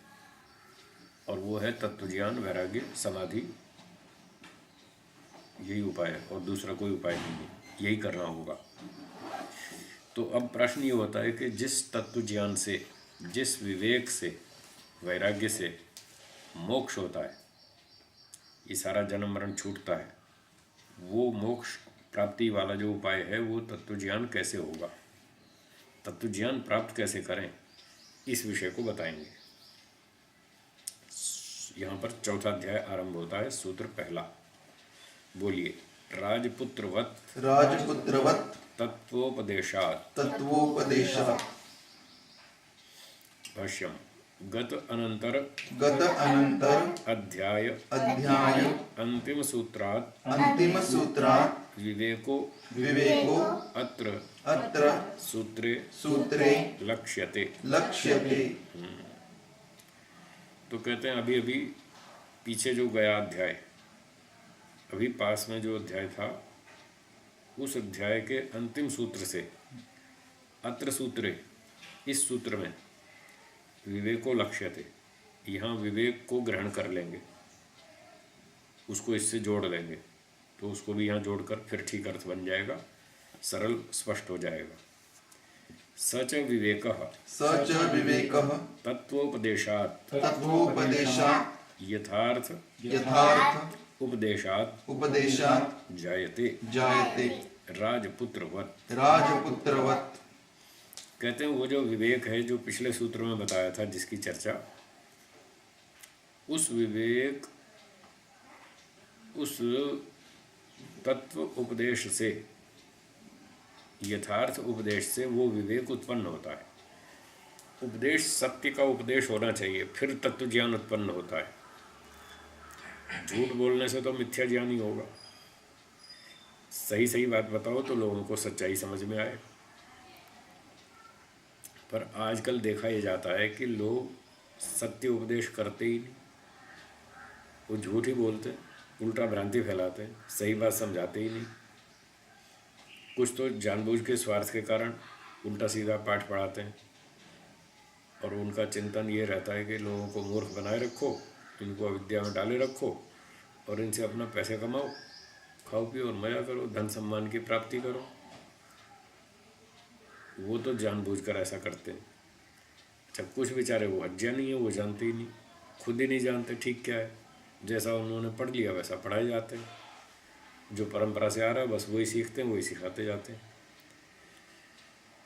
और वो है तत्वज्ञान, वैराग्य, समाधि। यही उपाय है, और दूसरा कोई उपाय नहीं है, यही करना होगा। तो अब प्रश्न ये होता है कि जिस तत्व ज्ञान से, जिस विवेक से, वैराग्य से मोक्ष होता है, ये सारा जन्म मरण छूटता है, वो मोक्ष प्राप्ति वाला जो उपाय है वो तत्व ज्ञान कैसे होगा, तत्व ज्ञान प्राप्त कैसे करें, इस विषय को बताएंगे। यहाँ पर चौथा अध्याय आरंभ होता है। सूत्र पहला, बोलिए। राजपुत्रवत राजपुत्रवत तत्वोपदेशात्। तत्वोपदेशात्। भाष्यम। गत अनंतर अध्याय अंतिम सूत्रात् विवेको अत्र सूत्रे लक्ष्यते। तो कहते हैं अभी अभी पीछे जो गया अध्याय, अभी पास में जो अध्याय था, उस अध्याय के अंतिम सूत्र से अत्र सूत्रे, इस सूत्र में विवेको लक्ष्यते, यहाँ विवेक को ग्रहण कर लेंगे, उसको इससे जोड़ लेंगे, तो उसको भी यहाँ जोड़कर फिर ठीक अर्थ बन जाएगा, सरल स्पष्ट हो जाएगा। स च विवेकः स च विवेकः तत्वोपदेशात् तत्वोपदेशात् यथार्थ यथार्थ उपदेशात् उपदेशात् जायते जायते राजपुत्रवत्। राजपुत्रवत्। कहते हैं वो जो विवेक है जो पिछले सूत्र में बताया था जिसकी चर्चा, उस विवेक उस तत्व उपदेश से, यथार्थ उपदेश से वो विवेक उत्पन्न होता है। उपदेश सत्य का उपदेश होना चाहिए, फिर तत्व ज्ञान उत्पन्न होता है। झूठ बोलने से तो मिथ्या ज्ञान ही होगा। सही सही बात बताओ तो लोगों को सच्चाई समझ में आए। पर आजकल देखा यह जाता है कि लोग सत्य उपदेश करते ही नहीं, वो झूठ ही बोलते, उल्टा भ्रांति फैलाते हैं, सही बात समझाते ही नहीं। कुछ तो जानबूझ के स्वार्थ के कारण उल्टा सीधा पाठ पढ़ाते हैं, और उनका चिंतन ये रहता है कि लोगों को मूर्ख बनाए रखो, इनको अविद्या में डाले रखो और इनसे अपना पैसे कमाओ, खाओ पियो और मजा करो, धन सम्मान की प्राप्ति करो। वो तो जानबूझकर ऐसा करते हैं। अच्छा, कुछ बेचारे वो अज्ञानी है, वो जानते ही नहीं, खुद ही नहीं जानते ठीक क्या है। जैसा उन्होंने पढ़ लिया वैसा पढ़ाए जाते हैं, जो परंपरा से आ रहा है बस वही सीखते हैं, वही सिखाते जाते हैं।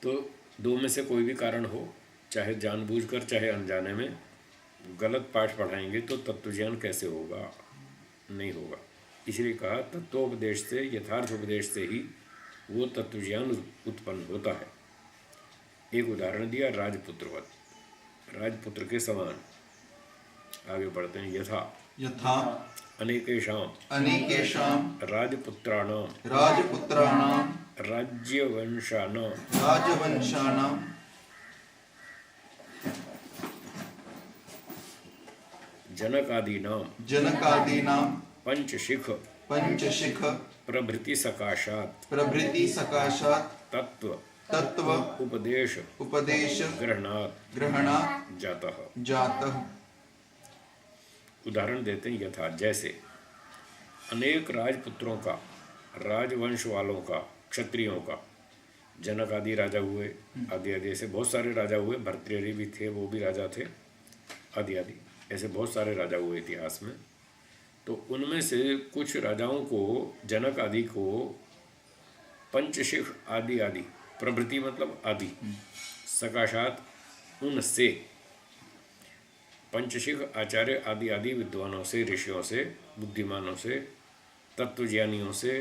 तो दो में से कोई भी कारण हो, चाहे जानबूझकर चाहे अनजाने में, गलत पाठ पढ़ाएंगे तो तत्वज्ञान कैसे होगा? नहीं होगा। इसलिए कहा तत्वोपदेश से, यथार्थ उपदेश से ही वो तत्वज्ञान उत्पन्न होता है। एक उदाहरण दिया राजपुत्रवत, राजपुत्र के समान। आगे बढ़ते हैं। यथा यथा अनेकेषां अनेकेषां राजपुत्राणां राजपुत्राणां राज्यवंशानां राजवंशानां जनकादीनां जनकादीनां पंचशिख पंचशिख प्रभृति सकाशात् प्रभृति सकाशात् तत्व तत्व उपदेश उपदेश ग्रहणात् ग्रहणात् जातः। जातः। उदाहरण देते हैं। यथा जैसे अनेक राजपुत्रों का, राजवंश वालों का, क्षत्रियों का, जनक आदि राजा हुए, आदि आदि ऐसे बहुत सारे राजा हुए, भर्तृहरि भी थे, वो भी राजा थे, आदि आदि ऐसे बहुत सारे राजा हुए इतिहास में। तो उनमें से कुछ राजाओं को, जनक आदि को पंचशिख आदि आदि, प्रभृति मतलब आदि, सकाशात उनसे, पंचशिख आचार्य आदि आदि विद्वानों से, ऋषियों से, बुद्धिमानों से, तत्वज्ञानियों से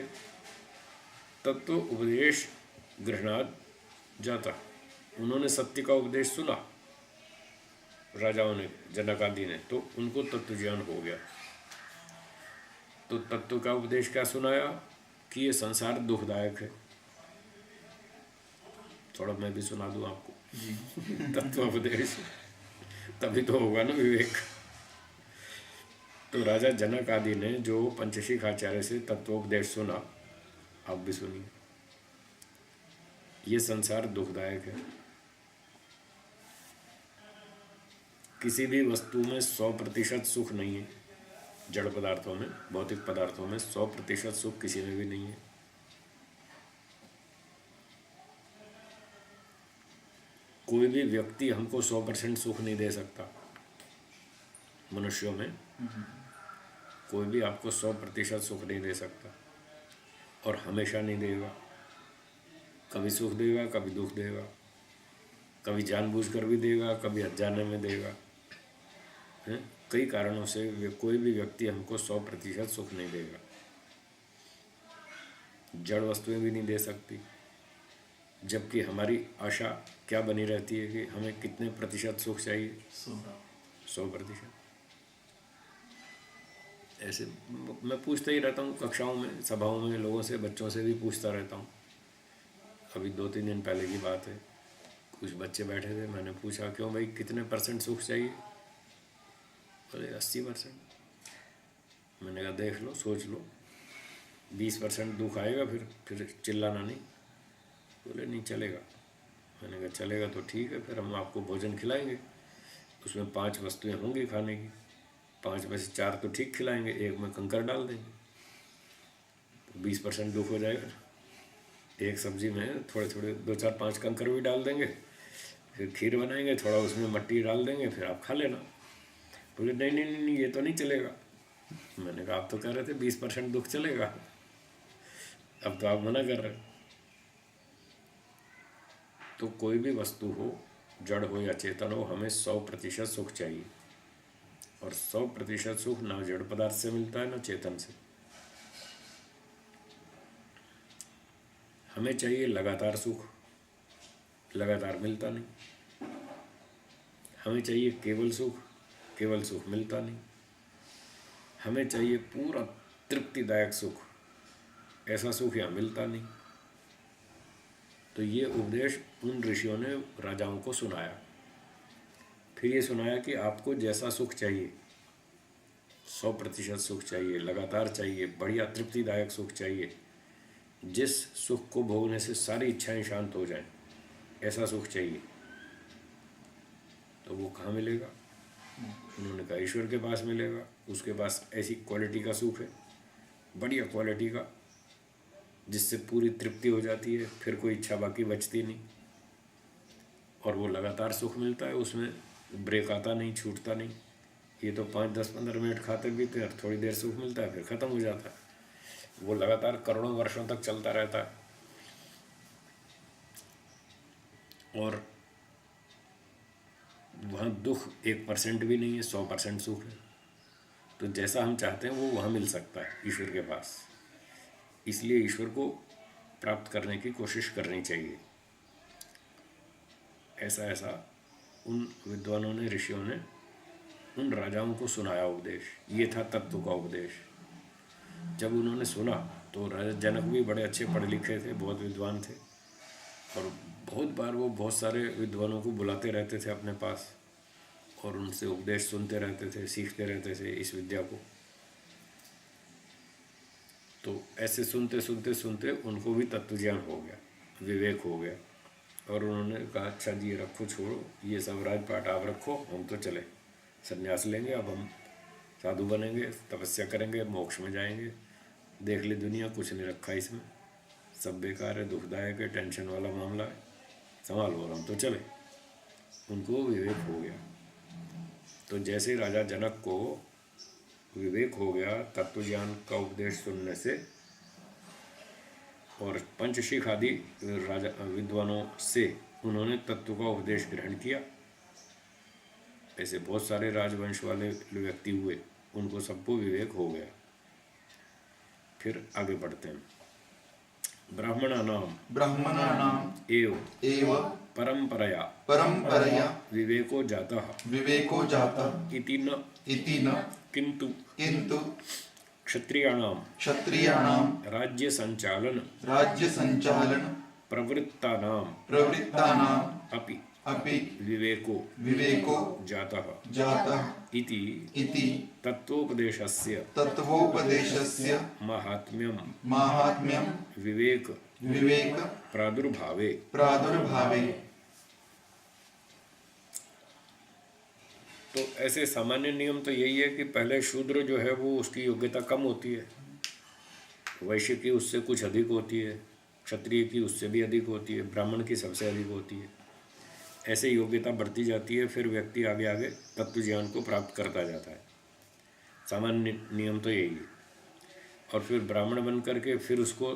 तत्व उपदेश ग्रहणात जाता। उन्होंने सत्य का उपदेश सुना राजाओं ने, जनक आदि ने, तो उनको तत्वज्ञान हो गया। तो तत्व का उपदेश क्या सुनाया कि ये संसार दुखदायक है। थोड़ा मैं भी सुना दूं आपको तत्वोपदेश, तभी तो होगा ना विवेक। तो राजा जनक आदि ने जो पंचशिख आचार्य से तत्वोपदेश सुना, आप भी सुनिए। ये संसार दुखदायक है। किसी भी वस्तु में 100% सुख नहीं है। जड़ पदार्थों में, भौतिक पदार्थों में 100% सुख किसी में भी नहीं है। कोई भी व्यक्ति हमको 100% सुख नहीं दे सकता। मनुष्यों में कोई भी आपको 100% सुख नहीं दे सकता, और हमेशा नहीं देगा। कभी सुख देगा, कभी दुख देगा, कभी जानबूझकर भी देगा, कभी अनजाने में देगा। कई कारणों से कोई भी व्यक्ति हमको 100% सुख नहीं देगा। जड़ वस्तुएं भी नहीं दे सकती। जबकि हमारी आशा क्या बनी रहती है कि हमें कितने प्रतिशत सुख चाहिए? 100%। ऐसे मैं पूछता ही रहता हूँ, कक्षाओं में, सभाओं में, लोगों से, बच्चों से भी पूछता रहता हूँ। अभी 2-3 दिन पहले की बात है, कुछ बच्चे बैठे थे, मैंने पूछा क्यों भाई कितने % सुख चाहिए? बोले 80%। मैंने कहा देख लो, सोच लो, 20% दुख आएगा, फिर चिल्लाना नहीं। बोले नहीं चलेगा। मैंने कहा चलेगा तो ठीक है, फिर हम आपको भोजन खिलाएंगे, उसमें 5 वस्तुएं होंगी खाने की, 5 में से 4 तो ठीक खिलाएंगे, 1 में कंकर डाल देंगे, तो 20% दुख हो जाएगा। एक सब्जी में थोड़े थोड़े 2 4 5 कंकर भी डाल देंगे, फिर खीर बनाएंगे, थोड़ा उसमें मट्टी डाल देंगे, फिर आप खा लेना। बोले नहीं नहीं नहीं, ये तो नहीं चलेगा। मैंने कहा आप तो कह रहे थे 20% दुख चलेगा, अब तो आप मना कर रहे हो। तो कोई भी वस्तु हो, जड़ हो या चेतन हो, हमें 100% सुख चाहिए। और 100% सुख ना जड़ पदार्थ से मिलता है ना चेतन से। हमें चाहिए लगातार सुख, लगातार मिलता नहीं। हमें चाहिए केवल सुख, केवल सुख मिलता नहीं। हमें चाहिए पूरा तृप्तिदायक सुख, ऐसा सुख यहाँ मिलता नहीं। तो ये उपदेश उन ऋषियों ने राजाओं को सुनाया। फिर ये सुनाया कि आपको जैसा सुख चाहिए, 100% सुख चाहिए, लगातार चाहिए, बढ़िया तृप्तिदायक सुख चाहिए, जिस सुख को भोगने से सारी इच्छाएं शांत हो जाएं, ऐसा सुख चाहिए, तो वो कहाँ मिलेगा? उन्होंने कहा ईश्वर के पास मिलेगा। उसके पास ऐसी क्वालिटी का सुख है, बढ़िया क्वालिटी का, जिससे पूरी तृप्ति हो जाती है, फिर कोई इच्छा बाकी बचती नहीं। और वो लगातार सुख मिलता है, उसमें ब्रेक आता नहीं, छूटता नहीं। ये तो 5 10 15 मिनट खाते पीते हैं, थोड़ी देर सुख मिलता है, फिर ख़त्म हो जाता है। वो लगातार करोड़ों वर्षों तक चलता रहता है। और वहाँ दुख 1% भी नहीं है, 100% सुख है। तो जैसा हम चाहते हैं वो वहाँ मिल सकता है ईश्वर के पास। इसलिए ईश्वर को प्राप्त करने की कोशिश करनी चाहिए। ऐसा ऐसा उन विद्वानों ने, ऋषियों ने उन राजाओं को सुनाया उपदेश। ये था तत्व का उपदेश। जब उन्होंने सुना तो राजा जनक भी बड़े अच्छे पढ़े लिखे थे, बहुत विद्वान थे, और बहुत बार वो बहुत सारे विद्वानों को बुलाते रहते थे अपने पास और उनसे उपदेश सुनते रहते थे, सीखते रहते थे इस विद्या को। तो ऐसे सुनते सुनते सुनते उनको भी तत्व ज्ञान हो गया, विवेक हो गया। और उन्होंने कहा अच्छा जी ये रखो, छोड़ो ये सब राजपाट आप रखो, हम तो चले संन्यास लेंगे, अब हम साधु बनेंगे, तपस्या करेंगे, मोक्ष में जाएंगे। देख ली दुनिया, कुछ नहीं रखा इसमें, सब बेकार है, दुखदायक है, टेंशन वाला मामला है, संभालो, और हम तो चले। उनको विवेक हो गया। तो जैसे राजा जनक को विवेक हो गया तत्व ज्ञान का उपदेश सुनने से, और पंचशिख आदि राजा विद्वानों से उन्होंने तत्व का उपदेश ग्रहण किया। ऐसे बहुत सारे राजवंश वाले व्यक्ति हुए, उनको सबको विवेक हो गया। फिर आगे बढ़ते हैं। ब्राह्मणानाम एव परंपरया विवेको जातः विवेको जातः इति न किंतु क्षत्रियाणाम राज्य संचालन प्रवृत्तानाम अपि विवेको जातः इति तत्वोपदेशस्य माहात्म्यम विवेक प्रादुर्भावे। तो ऐसे सामान्य नियम तो यही है कि पहले शूद्र जो है वो उसकी योग्यता कम होती है, वैश्य की उससे कुछ अधिक होती है, क्षत्रिय की उससे भी अधिक होती है, ब्राह्मण की सबसे अधिक होती है। ऐसे योग्यता बढ़ती जाती है, फिर व्यक्ति आगे आगे तत्व ज्ञान को प्राप्त करता जाता है। सामान्य नियम तो यही है। और फिर ब्राह्मण बन करके फिर उसको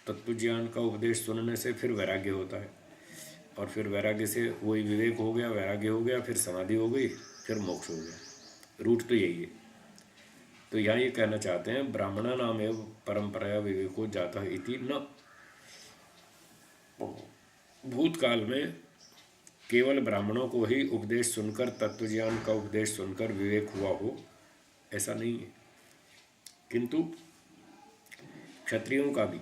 तत्व ज्ञान का उपदेश सुनने से फिर वैराग्य होता है, और फिर वैराग्य से वही विवेक हो गया, वैराग्य हो गया, फिर समाधि हो गई, फिर मोक्ष हो गया। रूट तो यही है। तो यहाँ ये कहना चाहते हैं ब्राह्मणा नाम एवं परंपराया विवेको जाता इति न। भूतकाल में केवल ब्राह्मणों को ही उपदेश सुनकर, तत्व ज्ञान का उपदेश सुनकर विवेक हुआ हो, ऐसा नहीं है। किंतु क्षत्रियों का भी,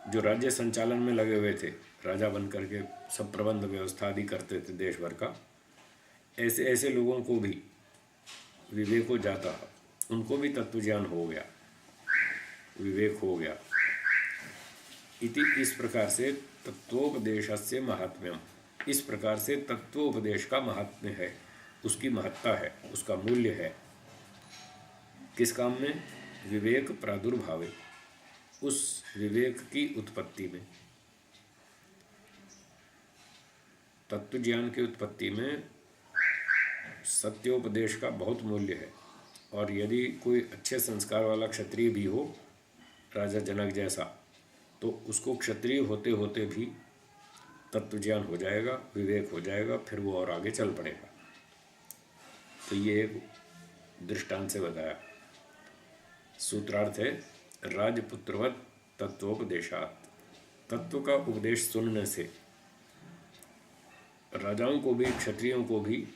जो राज्य संचालन में लगे हुए थे, राजा बन करके सब प्रबंध व्यवस्था आदि करते थे देश भर का, ऐसे ऐसे लोगों को भी विवेक हो जाता, उनको भी तत्व ज्ञान हो गया, विवेक हो गया। इति इस प्रकार से तत्वोपदेशस्य महात्म्यम, इस प्रकार से तत्वोपदेश का महात्म्य है, उसकी महत्ता है, उसका मूल्य है। किस काम में? विवेक प्रादुर्भावे, उस विवेक की उत्पत्ति में। तत्व ज्ञान की उत्पत्ति में सत्योपदेश का बहुत मूल्य है। और यदि कोई अच्छे संस्कार वाला क्षत्रिय भी हो, राजा जनक जैसा, तो उसको क्षत्रिय होते होते भी तत्व ज्ञान हो जाएगा, विवेक हो जाएगा, फिर वो और आगे चल पड़ेगा। तो ये एक दृष्टांत से बताया। सूत्रार्थ है राजपुत्रवत तत्वोपदेशात। तत्व का उपदेश सुनने से राजाओं को भी, क्षत्रियों को भी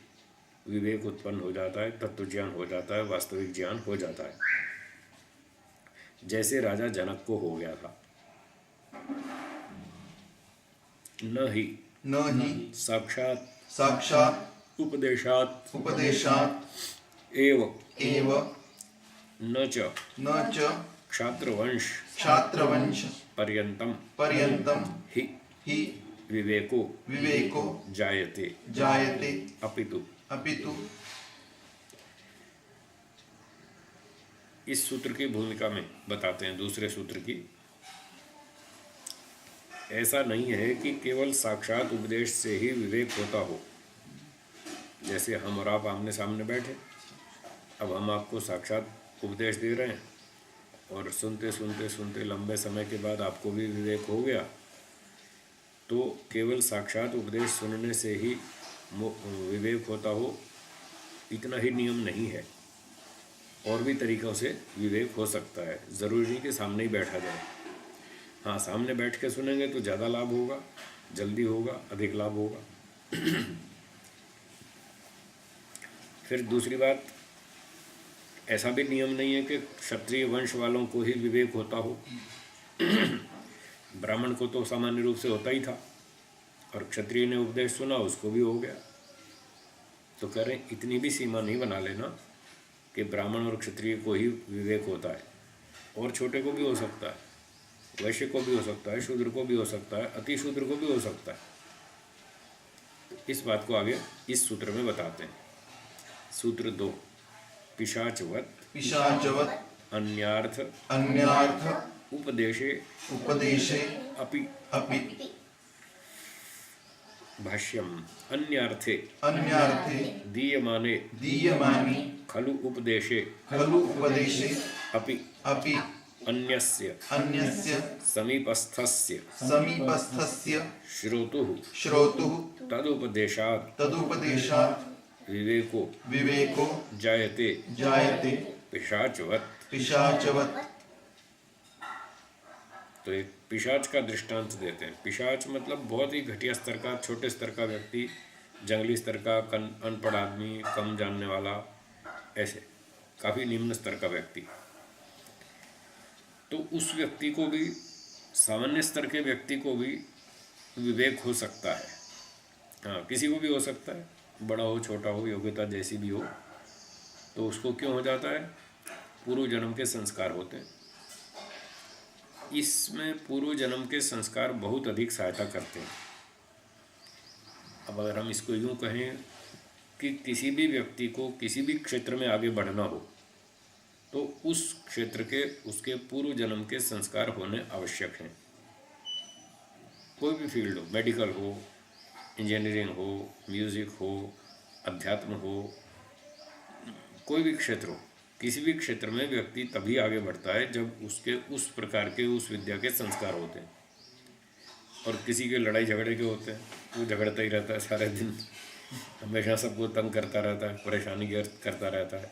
विवेक उत्पन्न हो जाता है, तत्व ज्ञान हो जाता है, वास्तविक ज्ञान हो जाता है, जैसे राजा जनक को हो गया था। न ही साक्षात उपदेशात एव न च क्षात्रवंश पर्यंतम ही विवेको जायते अपितु। इस सूत्र की भूमिका में बताते हैं दूसरे सूत्र की। ऐसा नहीं है कि केवल साक्षात उपदेश से ही विवेक होता हो। जैसे हम और आप आमने सामने बैठे, अब हम आपको साक्षात उपदेश दे रहे हैं और सुनते सुनते सुनते लंबे समय के बाद आपको भी विवेक हो गया, तो केवल साक्षात उपदेश सुनने से ही विवेक होता हो, इतना ही नियम नहीं है। और भी तरीक़ों से विवेक हो सकता है, ज़रूरी नहीं कि सामने ही बैठा जाए। हाँ, सामने बैठ के सुनेंगे तो ज़्यादा लाभ होगा, जल्दी होगा, अधिक लाभ होगा। फिर दूसरी बात, ऐसा भी नियम नहीं है कि क्षत्रिय वंश वालों को ही विवेक होता हो। ब्राह्मण को तो सामान्य रूप से होता ही था, और क्षत्रिय ने उपदेश सुना, उसको भी हो गया। तो कह रहे इतनी भी सीमा नहीं बना लेना कि ब्राह्मण और क्षत्रिय को ही विवेक होता है, और छोटे को भी हो सकता है, वैश्य को भी हो सकता है, शूद्र को भी हो सकता है, अति शूद्र को भी हो सकता है। इस बात को आगे इस सूत्र में बताते हैं। सूत्र 2, पिशाचवत अन्यार्थ उपदेशे अपि भाष्यम अन्यार्थे दीयमाने खलु उपदेशे अपि अन्यस्य समीपस्थस्य श्रोतुः तदुपदेशात् विवेको जायते पिशाचवत। तो एक पिशाच का दृष्टांत देते हैं। पिशाच मतलब बहुत ही घटिया स्तर का, छोटे स्तर का व्यक्ति, जंगली स्तर का, अनपढ़ आदमी, कम जानने वाला, ऐसे काफ़ी निम्न स्तर का व्यक्ति। तो उस व्यक्ति को भी, सामान्य स्तर के व्यक्ति को भी विवेक हो सकता है। हाँ, किसी को भी हो सकता है, बड़ा हो छोटा हो, योग्यता जैसी भी हो। तो उसको क्यों हो जाता है? पूर्व जन्म के संस्कार होते हैं। इसमें पूर्व जन्म के संस्कार बहुत अधिक सहायता करते हैं। अब अगर हम इसको यूँ कहें कि किसी भी व्यक्ति को किसी भी क्षेत्र में आगे बढ़ना हो, तो उस क्षेत्र के, उसके पूर्व जन्म के संस्कार होने आवश्यक हैं। कोई भी फील्ड हो, मेडिकल हो, इंजीनियरिंग हो, म्यूज़िक हो, अध्यात्म हो, कोई भी क्षेत्र हो, किसी भी क्षेत्र में व्यक्ति तभी आगे बढ़ता है जब उसके उस प्रकार के, उस विद्या के संस्कार होते हैं। और किसी के लड़ाई झगड़े के होते हैं, वो झगड़ता ही रहता है सारे दिन, हमेशा सबको तंग करता रहता है, परेशानी करता रहता है,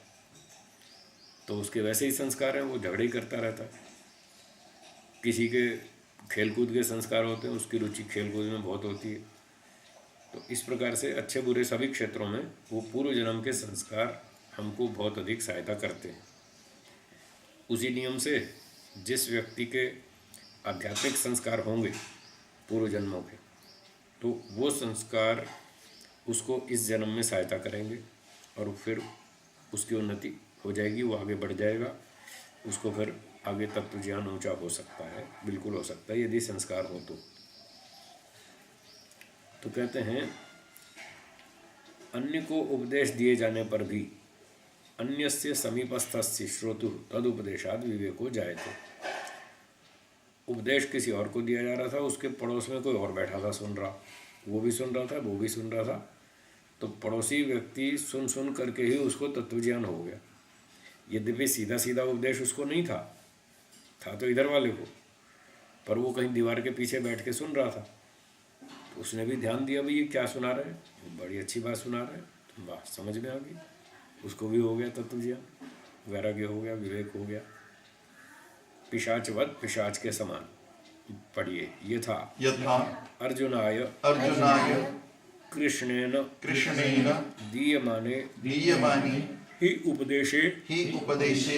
तो उसके वैसे ही संस्कार हैं, वो झगड़े ही करता रहता है। किसी के खेलकूद के संस्कार होते हैं, उसकी रुचि खेलकूद में बहुत होती है। तो इस प्रकार से अच्छे बुरे सभी क्षेत्रों में वो पूर्व जन्म के संस्कार हमको बहुत अधिक सहायता करते हैं। उसी नियम से जिस व्यक्ति के आध्यात्मिक संस्कार होंगे पूर्व जन्मों के, तो वो संस्कार उसको इस जन्म में सहायता करेंगे और फिर उसकी उन्नति हो जाएगी, वो आगे बढ़ जाएगा, उसको फिर आगे तत्व ज्ञान ऊंचा हो सकता है, बिल्कुल हो सकता है यदि संस्कार हो तो कहते हैं अन्य को उपदेश दिए जाने पर भी अन्यस्य समीपस्थस्य श्रोतुः तदुपदेशाद विवेको जायते। उपदेश किसी और को दिया जा रहा था, उसके पड़ोस में कोई और बैठा था सुन रहा, वो भी सुन रहा था, वो भी सुन रहा था। तो पड़ोसी व्यक्ति सुन सुन करके ही उसको तत्वज्ञान हो गया। यद्यपि सीधा सीधा उपदेश उसको नहीं था तो इधर वाले को, पर वो कहीं दीवार के पीछे बैठ के सुन रहा था। तो उसने भी ध्यान दिया, भाई ये क्या सुना रहे हैं, बड़ी अच्छी बात सुना रहे हैं, तो बात समझ में आ गई। उसको भी हो गया तत्वज्ञान, वैराग्य हो गया, विवेक हो गया। पिशाचवत, पिशाच के समान। पढ़िए, यथा यथा अर्जुनाय अर्जुनाय कृष्णेन कृष्णेन दीयमाने दीयमाने हि उपदेशे हि उपदेशे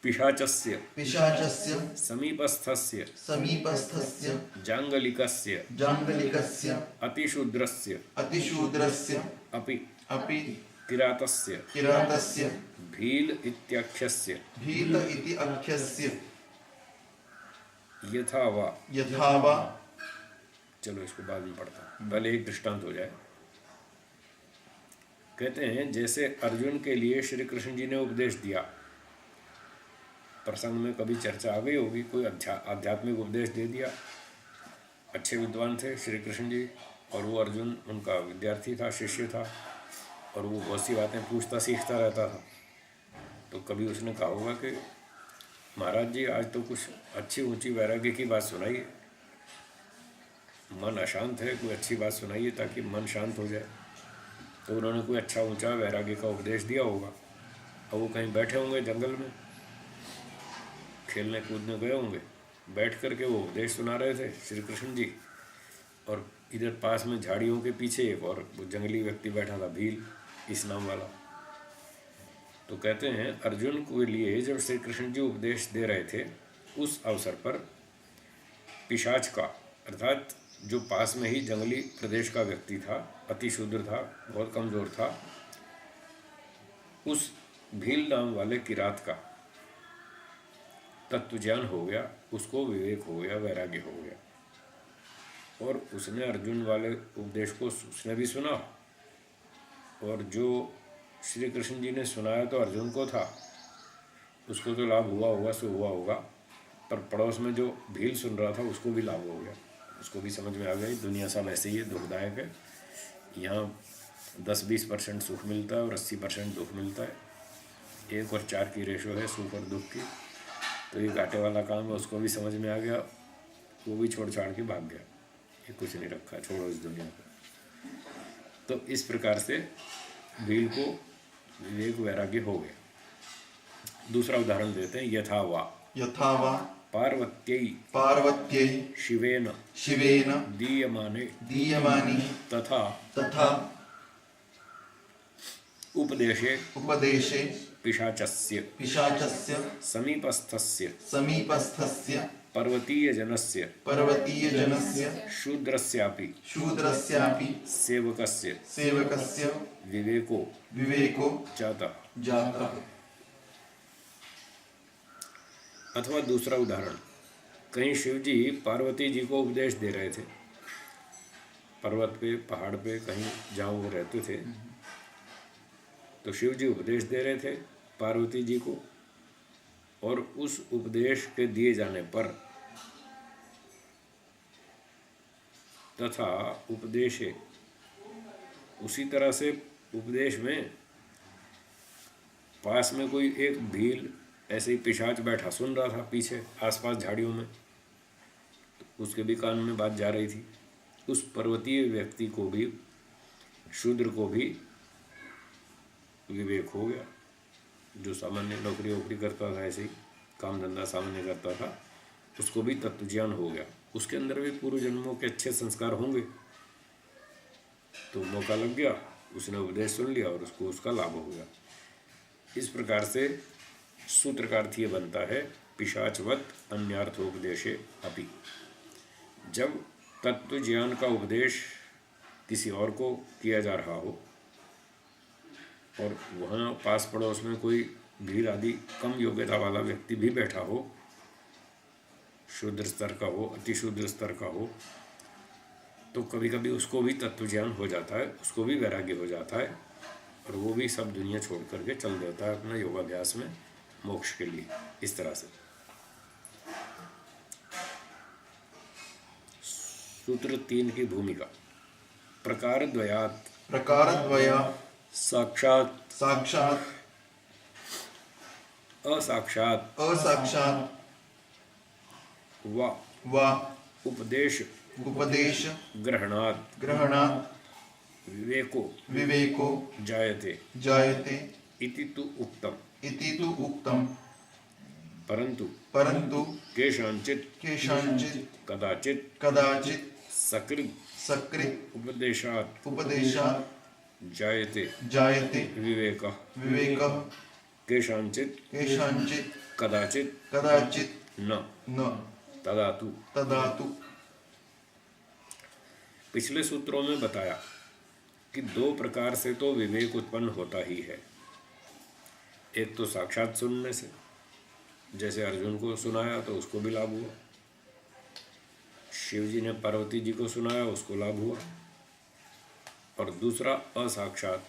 पिशाचस्य पिशाचस्य समीपस्थस्य समीपस्थस्य जाङ्गलिकस्य जाङ्गलिकस्य अतिशूद्रस्य अतिशूद्रस्य अपि अपि किरातस्य किरातस्य भील इत्याख्यस्य भीत इति आख्यस्य यथा वा। यथा वा। चलो इसको बाद में पढ़ता हूं, पहले एक दृष्टांत हो जाए। कहते हैं जैसे अर्जुन के लिए श्री कृष्ण जी ने उपदेश दिया, प्रसंग में कभी चर्चा आ गई होगी, कोई आध्यात्मिक उपदेश दे दिया। अच्छे विद्वान थे श्री कृष्ण जी, और वो अर्जुन उनका विद्यार्थी था, शिष्य था, और वो बहुत सी बातें पूछता सीखता रहता था। तो कभी उसने कहा होगा कि महाराज जी आज तो कुछ अच्छी ऊंची वैराग्य की बात सुनाइए, मन अशांत है, कोई अच्छी बात सुनाइए ताकि मन शांत हो जाए। तो उन्होंने कोई अच्छा ऊंचा वैराग्य का उपदेश दिया होगा। अब वो कहीं बैठे होंगे जंगल में, खेलने कूदने गए होंगे, बैठ करके वो उपदेश सुना रहे थे श्री कृष्ण जी, और इधर पास में झाड़ियों के पीछे एक और वो जंगली व्यक्ति बैठा था, भील इस नाम वाला। तो कहते हैं अर्जुन के लिए जब श्री कृष्ण जी उपदेश दे रहे थे, उस अवसर पर पिशाच का, अर्थात जो पास में ही जंगली प्रदेश का व्यक्ति था, अति शूद्र था, बहुत कमज़ोर था, उस भील नाम वाले किरात का तत्वज्ञान हो गया, उसको विवेक हो गया, वैराग्य हो गया। और उसने अर्जुन वाले उपदेश को उसने भी सुना, और जो श्री कृष्ण जी ने सुनाया तो अर्जुन को था, उसको तो लाभ हुआ होगा, सो हुआ होगा, पर पड़ोस में जो भील सुन रहा था उसको भी लाभ हो गया, उसको भी समझ में आ गई दुनिया सब ऐसे ही है, दुखदायक है, यहाँ 10-20% सुख मिलता है और 80% दुख मिलता है, 1 और 4 की रेशो है सुख और दुख की। तो ये घाटे वाला काम है, उसको भी समझ में आ गया, वो भी छोड़ छाड़ के भाग गया, ये कुछ नहीं रखा, छोड़ो इस दुनिया को। तो इस प्रकार से भील को विवेक वैराग्य हो गया। दूसरा उदाहरण देते हैं, यथा वा। यथा वा पार्वत्यै पार्वत्यै शिवेन शिवेन दीयमाने दीयमाने तथा तथा उपदेशे उपदेशे पिशाचस्य पिशाचस्य समीपस्थस्य समीपस्थस्य पर्वतीयजनस्य पर्वतीयजनस्य शूद्रस्यापि शूद्रस्यापि सेवकस्य सेवकस्य विवेको विवेको जातः। जातः। अथवा दूसरा उदाहरण, कहीं शिव जी पार्वती जी को उपदेश दे रहे थे, पर्वत पे, पहाड़ पे, कहीं जहाँ वो रहते थे, तो शिव जी उपदेश दे रहे थे पार्वती जी को, और उस उपदेश के दिए जाने पर तथा उपदेशे, उसी तरह से उपदेश में पास में कोई एक भील ऐसे ही पिशाच बैठा सुन रहा था पीछे आसपास झाड़ियों में, तो उसके भी कान में बात जा रही थी। उस पर्वतीय व्यक्ति को भी, शूद्र को भी विवेक हो गया, जो सामान्य नौकरी वोकरी करता था, ऐसे ही काम धंधा सामान्य करता था, उसको भी तत्वज्ञान हो गया। उसके अंदर भी पूर्व जन्मों के अच्छे संस्कार होंगे, तो मौका लग गया, उसने उपदेश सुन लिया और उसको उसका लाभ हो गया। इस प्रकार से सूत्र का अर्थ ये बनता है, पिशाचवत अन्यार्थोपदेशे अपि। जब तत्व ज्ञान का उपदेश किसी और को किया जा रहा हो और वहाँ पास पड़ोस में कोई भील आदि कम योग्यता वाला व्यक्ति भी बैठा हो, शूद्र स्तर का हो, अति शूद्र स्तर का हो, तो कभी कभी उसको भी तत्व ज्ञान हो जाता है, उसको भी वैराग्य हो जाता है, और वो भी सब दुनिया छोड़ करके चल देता है अपना योगाभ्यास में मोक्ष के लिए। इस तरह से सूत्र 3 की भूमिका। प्रकार द्वयात् प्रकारद्वया साक्षात् साक्षात् असाक्षात् असाक्षात् वा वा उपदेश उपदेश ग्रहणात् ग्रहणात् विवेको विवेको जायते जायते इति तु उक्तम्। इति तु उक्तम्। परंतु परन्तु केषाञ्चित् केषाञ्चित् कदाचित् कदाचित् सकृत् सकृत् उपदेशात् उपदेशात् जायते जायते विवेकः। विवेकः केषाञ्चित् केषाञ्चित् कदाचित् कदाचित् न न तदा तु। तदा तु। पिछले सूत्रों में बताया कि दो प्रकार से तो विवेक उत्पन्न होता ही है। एक तो साक्षात सुनने से, जैसे अर्जुन को सुनाया तो उसको भी लाभ हुआ, शिव जी ने पार्वती जी को सुनाया उसको लाभ हुआ। और दूसरा असाक्षात,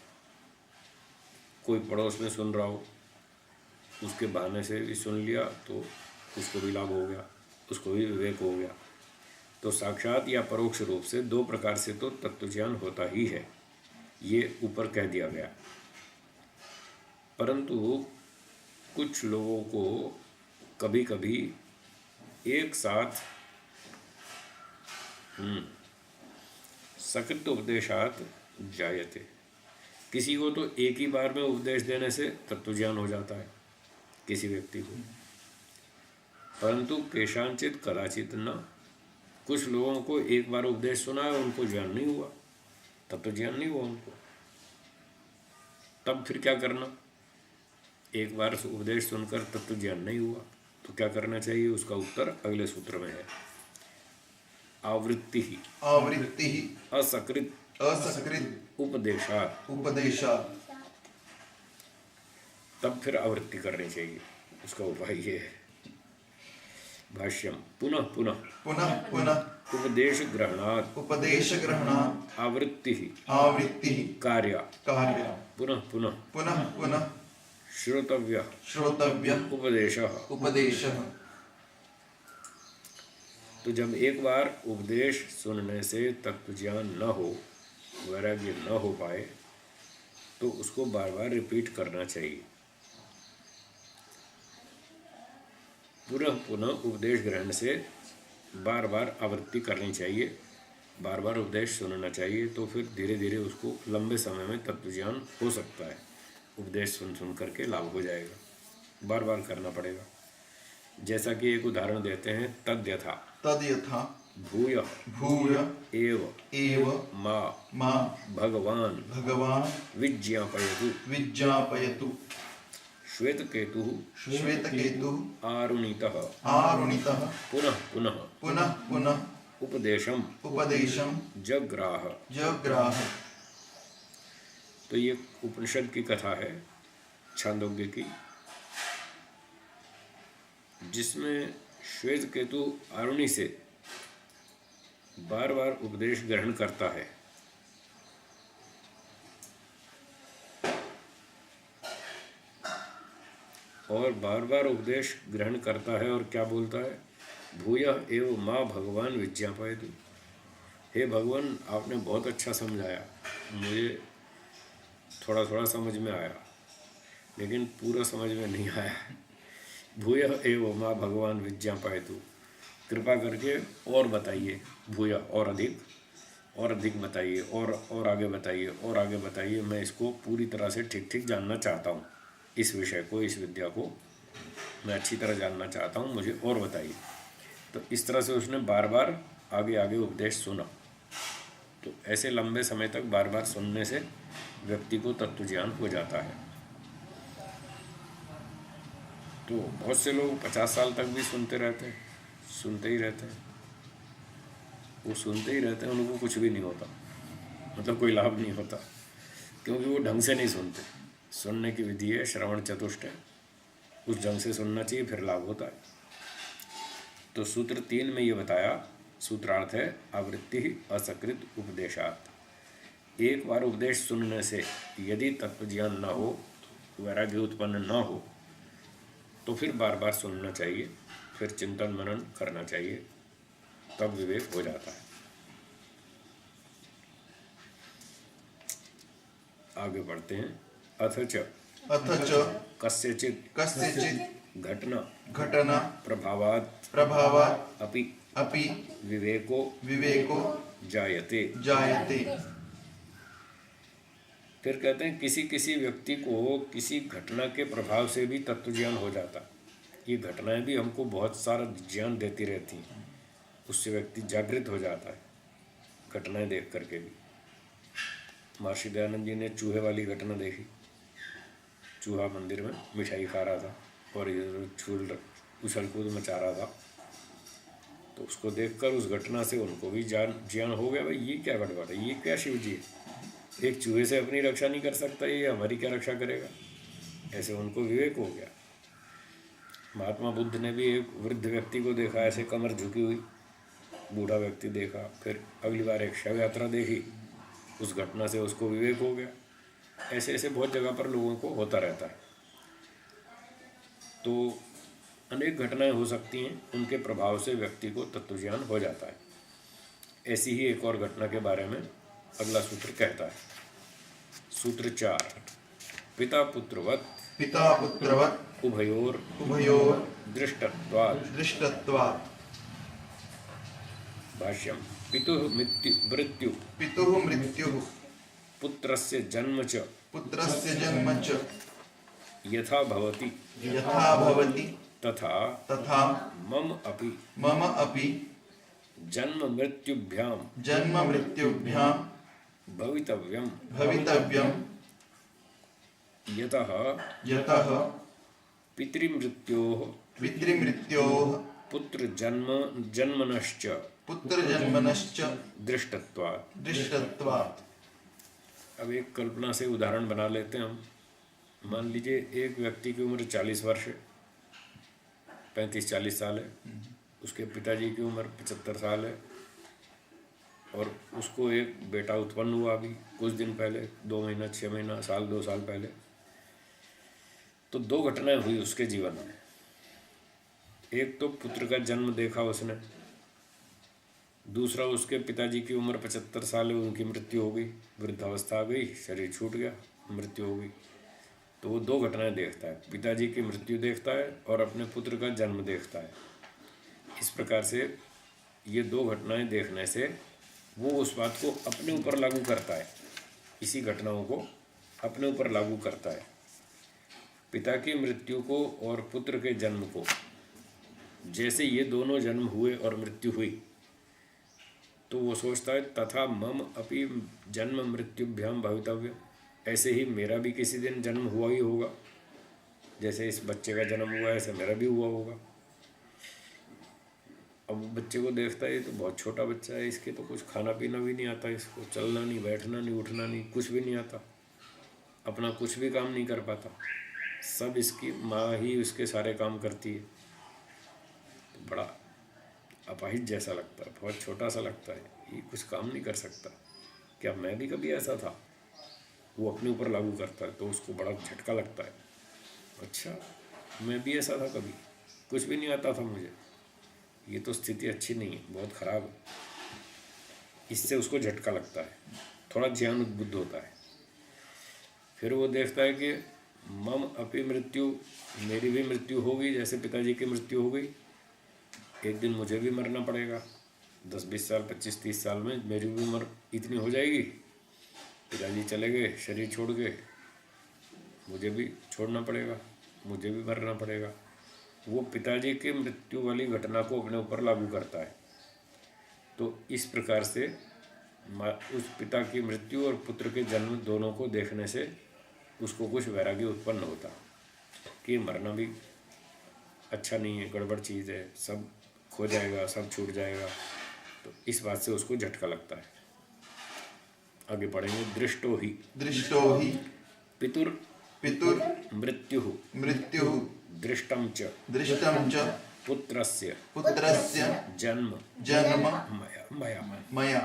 कोई पड़ोस में सुन रहा हो उसके बहाने से भी सुन लिया तो उसको भी लाभ हो गया, उसको भी विवेक हो गया। तो साक्षात या परोक्ष रूप से दो प्रकार से तो तत्वज्ञान होता ही है, ये ऊपर कह दिया गया। परंतु कुछ लोगों को कभी कभी एक साथ सकृत उपदेशात जायते, किसी को तो एक ही बार में उपदेश देने से तत्वज्ञान हो जाता है किसी व्यक्ति को, परंतु केशांचित कदाचित न, कुछ लोगों को एक बार उपदेश सुना है उनको ज्ञान नहीं हुआ, तत्वज्ञान नहीं हुआ उनको। तब फिर क्या करना? एक बार उपदेश सुनकर तत्वज्ञान नहीं हुआ तो क्या करना चाहिए? उसका उत्तर अगले सूत्र में है। आवृत्ति असकृत उपदेशात् उपदेशात्। तब फिर आवृत्ति करनी चाहिए। उसका उपाय ये है। भाष्यम पुनः पुनः पुनः पुनः उपदेश ग्रहणात् आवृत्ति कार्य पुनः पुनः पुनः पुनः श्रोतव्य उपदेशः। तो जब एक बार उपदेश सुनने से तत्वज्ञान न हो, वैराग्य न हो पाए, तो उसको बार बार रिपीट करना चाहिए। पुनः पुनः उपदेश ग्रहण से बार बार आवृत्ति करनी चाहिए, बार बार उपदेश सुनना चाहिए, तो फिर धीरे धीरे उसको लंबे समय में तत्वज्ञान हो सकता है। उपदेश सुन सुन करके लाभ हो जाएगा, बार बार करना पड़ेगा। जैसा कि एक उदाहरण देते हैं, तद्यथा भूय एव मा भगवान विज्ञापयतु श्वेतकेतु आरुणितः पुनः पुनः उपदेशम जग्राह। तो ये उपनिषद की कथा है, छांदोग्य की, जिसमें श्वेतकेतु आरुणि से बार बार उपदेश ग्रहण करता है। और बार बार उपदेश ग्रहण करता है और क्या बोलता है? भूयः एव माँ भगवान विज्ञापयतु। हे भगवान, आपने बहुत अच्छा समझाया, मुझे थोड़ा थोड़ा समझ में आया, लेकिन पूरा समझ में नहीं आया। भूयः एव माँ भगवान विज्ञापयतु, कृपा करके और बताइए, भूयः और अधिक बताइए, और आगे बताइए, और आगे बताइए। मैं इसको पूरी तरह से ठीक ठीक जानना चाहता हूँ, इस विषय को, इस विद्या को मैं अच्छी तरह जानना चाहता हूँ, मुझे और बताइए। तो इस तरह से उसने बार बार आगे उपदेश सुना। तो ऐसे लंबे समय तक बार बार सुनने से व्यक्ति को तत्वज्ञान हो जाता है। तो बहुत से लोग 50 साल तक भी सुनते ही रहते हैं, वो सुनते ही रहते हैं, उनको कुछ भी नहीं होता, मतलब कोई लाभ नहीं होता, क्योंकि वो ढंग से नहीं सुनते। सुनने की विधि है श्रवण चतुष्ट, उस ढंग से सुनना चाहिए, फिर लाभ होता है। तो सूत्र 3 में ये बताया, सूत्रार्थ है आवृत्ति असकृत उपदेशात्। एक बार उपदेश सुनने से यदि तत्वज्ञान न हो, वैराग्य उत्पन्न न हो, तो फिर बार बार सुनना चाहिए, फिर चिंतन मनन करना चाहिए, तब विवेक हो जाता है। आगे बढ़ते हैं। अथ च अथ च कस्यचित् कस्यचित् घटना घटना प्रभावात् प्रभावात् अपि अपि विवेको विवेको जायते। जायते। फिर कहते हैं किसी किसी व्यक्ति को किसी घटना के प्रभाव से भी तत्व ज्ञान हो जाता। ये घटनाएं भी हमको बहुत सारा ज्ञान देती रहती हैं, उससे व्यक्ति जागृत हो जाता है घटनाएं देख करके भी। महर्षि दयानंद जी ने चूहे वाली घटना देखी। चूहा मंदिर में मिठाई खा रहा था और ये उछल कूद मचा रहा था, तो उसको देखकर उस घटना से उनको भी ज्ञान हो गया, भाई ये क्या गड़बड़ है, ये क्या शिव जी है, एक चूहे से अपनी रक्षा नहीं कर सकता, ये हमारी क्या रक्षा करेगा। ऐसे उनको विवेक हो गया। महात्मा बुद्ध ने भी एक वृद्ध व्यक्ति को देखा, ऐसे कमर झुकी हुई बूढ़ा व्यक्ति देखा। फिर अगली बार एक शव यात्रा देखी, उस घटना से उसको विवेक हो गया। ऐसे ऐसे बहुत जगह पर लोगों को होता रहता है। तो अनेक घटनाएं हो सकती हैं, उनके प्रभाव से व्यक्ति को तत्वज्ञान हो जाता है। ऐसी ही एक और घटना के बारे में अगला सूत्र कहता है। सूत्र 4 पिता पुत्रवत् पिता पुत्रवत् उभयोर उभयोर दृष्टत्वात्। दृष्टत्वात्। भाष्यम पितुः मृत्यु पितुः मृत्युः पुत्रस्य जन्म च पुत्रस्य जन्म च यथा भवति यथा भवति तथा तथा मम अपि मम अपि जन्म मृत्युभ्यां जन्म मृत्युभ्यां भवितव्यं। भवितव्यं। यतः यतः पितृमृत्योः पितृमृत्योः पुत्र जन्मनश्च पुत्रजन्मनश्च दृष्टत्वात्। दृष्टत्वात्। अब एक कल्पना से उदाहरण बना लेते हैं हम। मान लीजिए एक व्यक्ति की उम्र 40 वर्ष है, 35-40 साल है, उसके पिताजी की उम्र 75 साल है, और उसको एक बेटा उत्पन्न हुआ अभी कुछ दिन पहले, 2 महीना 6 महीना साल 2 साल पहले। तो 2 घटनाएं हुई उसके जीवन में। एक तो पुत्र का जन्म देखा उसने, दूसरा उसके पिताजी की उम्र 75 साल है, उनकी मृत्यु हो गई, वृद्धावस्था आ गई, शरीर छूट गया, मृत्यु हो गई। तो वो 2 घटनाएं देखता है, पिताजी की मृत्यु देखता है और अपने पुत्र का जन्म देखता है। इस प्रकार से ये 2 घटनाएं देखने से वो उस बात को अपने ऊपर लागू करता है, इसी घटनाओं को अपने ऊपर लागू करता है। पिता की मृत्यु को और पुत्र के जन्म को, जैसे ये दोनों जन्म हुए और मृत्यु हुई, तो वो सोचता है तथा मम अपि जन्म मृत्युभ्याम भवितव्य, ऐसे ही मेरा भी किसी दिन जन्म हुआ ही होगा। जैसे इस बच्चे का जन्म हुआ ऐसे मेरा भी हुआ होगा। अब बच्चे को देखता है, ये तो बहुत छोटा बच्चा है, इसके तो कुछ खाना पीना भी नहीं आता, इसको चलना नहीं, बैठना नहीं, उठना नहीं, कुछ भी नहीं आता, अपना कुछ भी काम नहीं कर पाता, सब इसकी माँ ही उसके सारे काम करती है। तो बड़ा अपाहिज जैसा लगता है, बहुत छोटा सा लगता है, ये कुछ काम नहीं कर सकता। क्या मैं भी कभी ऐसा था? वो अपने ऊपर लागू करता है, तो उसको बड़ा झटका लगता है, अच्छा मैं भी ऐसा था, कभी कुछ भी नहीं आता था मुझे, ये तो स्थिति अच्छी नहीं है, बहुत ख़राब है। इससे उसको झटका लगता है, थोड़ा ज्ञान उद्बुद्ध होता है। फिर वो देखता है कि मम अपि मृत्यु, मेरी भी मृत्यु होगी, जैसे पिताजी की मृत्यु हो गई, एक दिन मुझे भी मरना पड़ेगा। 10-20 साल 25-30 साल में मेरी भी उम्र इतनी हो जाएगी, पिताजी चले गए, शरीर छोड़ गए, मुझे भी छोड़ना पड़ेगा, मुझे भी मरना पड़ेगा। वो पिताजी की मृत्यु वाली घटना को अपने ऊपर लागू करता है। तो इस प्रकार से उस पिता की मृत्यु और पुत्र के जन्म दोनों को देखने से उसको कुछ वैराग्य उत्पन्न होता कि मरना भी अच्छा नहीं है, गड़बड़ चीज़ है, सब खो जाएगा, सब छूट जाएगा। तो इस बात से उसको झटका लगता है। आगे पढ़ेंगे। दृष्टो ही पितुर मृत्युः दृष्टं च पुत्रस्य जन्म मया।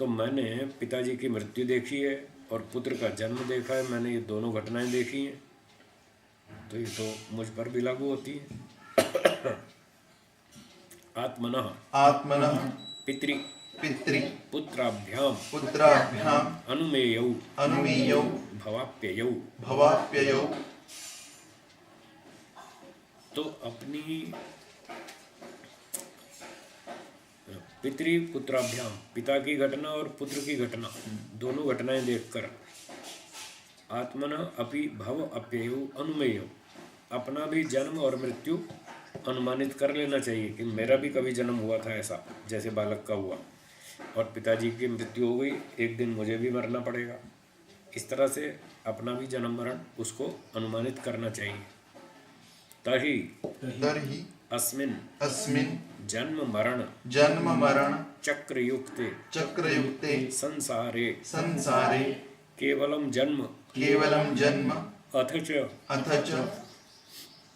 तो मैंने पिताजी की मृत्यु देखी है और पुत्र का जन्म देखा है, मैंने ये दोनों घटनाएं देखी हैं, तो ये तो मुझ पर भी लागू होती है। आत्मनः आत्मनः पितृ पुत्राभ्याम पुत्राभ्याम अनुमेयौ अनुमीयौ भवाप्ययौ। भवाप्ययौ। तो अपनी पितृ पुत्राभ्याम, पिता की घटना और पुत्र की घटना, दोनों घटनाएं देखकर आत्मना अपि भव अप्ययौ अनुमेयौ, अपना भी जन्म और मृत्यु अनुमानित कर लेना चाहिए कि मेरा भी कभी जन्म हुआ था ऐसा, जैसे बालक का हुआ, और पिताजी की मृत्यु हो गई, एक दिन मुझे भी मरना पड़ेगा। इस तरह से अपना भी जन्म मरण उसको अनुमानित करना चाहिए। तर्हि तर्हि अस्मिन् अस्मिन् जन्म मरण जन्म मरण चक्रयुक्ते चक्रयुक्ते संसारे संसारे केवलं जन्म केवलं जन्म अथ च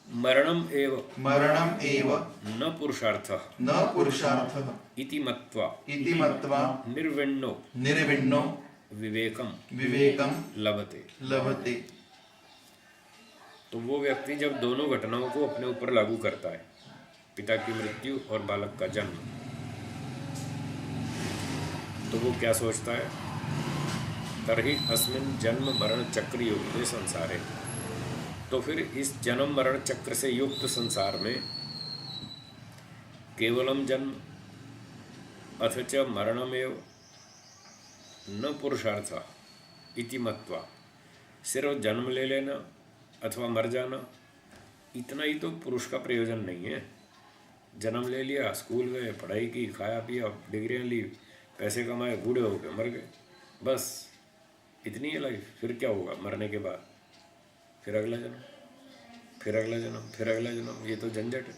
मरणम् एव न पुरुषार्थः न पुरुषार्थः इति मत्वा इति मत्वा निर्विण्णो निर्विण्णो विवेकम विवेकं लभते। लभते। तो वो व्यक्ति जब दोनों घटनाओं को अपने ऊपर लागू करता है, पिता की मृत्यु और बालक का जन्म, तो वो क्या सोचता है? तर्हि अस्मिन् जन्म मरण चक्र युक्ते संसारे, तो फिर इस जन्म मरण चक्र से युक्त संसार में केवलम जन्म अथ च मरणमेव न पुरुषार्थ इति मत्वा, सिर्फ जन्म ले लेना अथवा मर जाना, इतना ही तो पुरुष का प्रयोजन नहीं है। जन्म ले लिया, स्कूल गए, पढ़ाई की, खाया पिया, डिग्रियाँ ली, पैसे कमाए, बूढ़े हो गए, मर गए, बस इतनी है लाइफ। फिर क्या होगा मरने के बाद? फिर अगला जन्म, फिर अगला जन्म, फिर अगला जन्म। ये तो झंझट है।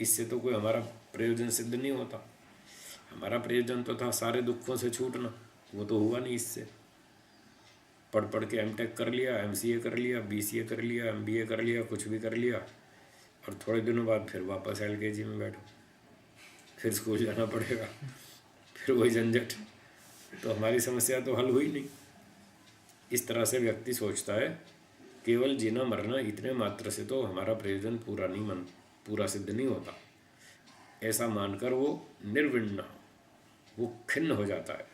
इससे तो कोई हमारा प्रयोजन सिद्ध नहीं होता। हमारा प्रयोजन तो था सारे दुखों से छूटना, वो तो हुआ नहीं इससे। पढ़ पढ़ के एमटेक कर लिया, एमसीए कर लिया, बीसीए कर लिया, एमबीए कर लिया, कुछ भी कर लिया, और थोड़े दिनों बाद फिर वापस एलकेजी में बैठो, फिर स्कूल जाना पड़ेगा, फिर वही झंझट। तो हमारी समस्या तो हल हुई नहीं। इस तरह से व्यक्ति सोचता है केवल जीना मरना इतने मात्र से तो हमारा प्रयोजन पूरा सिद्ध नहीं होता। ऐसा मानकर वो निर्विण्ण, वो खिन्न हो जाता है।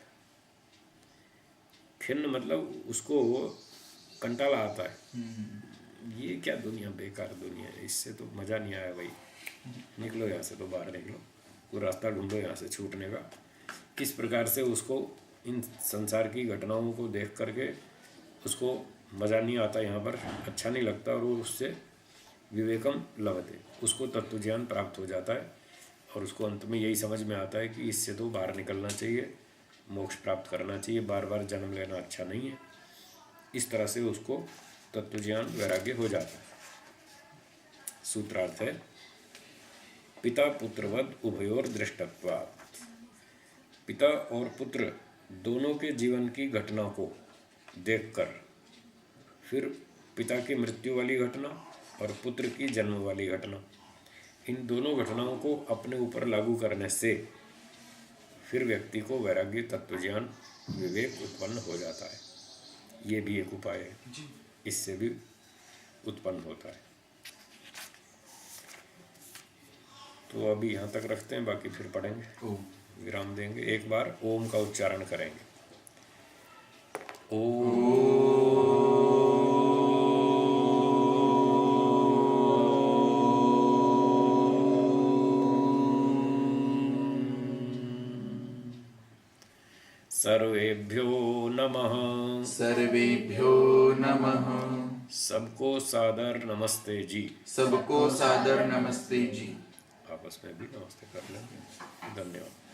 खिन्न मतलब उसको कंटाला आता है, ये क्या दुनिया, बेकार दुनिया है, इससे तो मज़ा नहीं आया भाई, निकलो यहाँ से, तो बाहर निकलो, कोई रास्ता ढूंढो यहाँ से छूटने का। किस प्रकार से उसको इन संसार की घटनाओं को देख करके उसको मज़ा नहीं आता, यहाँ पर अच्छा नहीं लगता, और वो उससे विवेकम लभते, उसको तत्व ज्ञान प्राप्त हो जाता है, और उसको अंत में यही समझ में आता है कि इससे तो बाहर निकलना चाहिए, मोक्ष प्राप्त करना चाहिए, बार बार जन्म लेना अच्छा नहीं है। इस तरह से उसको तत्व ज्ञान वैराग्य हो जाता है। सूत्रार्थ है पिता पुत्रवद उभयोर दृष्टत्वात्। पिता और पुत्र दोनों के जीवन की घटना को देखकर फिर पिता की मृत्यु वाली घटना और पुत्र की जन्म वाली घटना, इन दोनों घटनाओं को अपने ऊपर लागू करने से फिर व्यक्ति को वैराग्य, तत्वज्ञान, विवेक उत्पन्न हो जाता है। ये भी एक उपाय है, इससे भी उत्पन्न होता है। तो अभी यहाँ तक रखते हैं, बाकी फिर पढ़ेंगे, विराम देंगे। एक बार ओम का उच्चारण करेंगे। ओम सर्वेभ्यो नमः। सर्वेभ्यो नमः। सबको सादर नमस्ते जी। सबको सादर नमस्ते जी। आपस में भी नमस्ते कर लेंगे। धन्यवाद।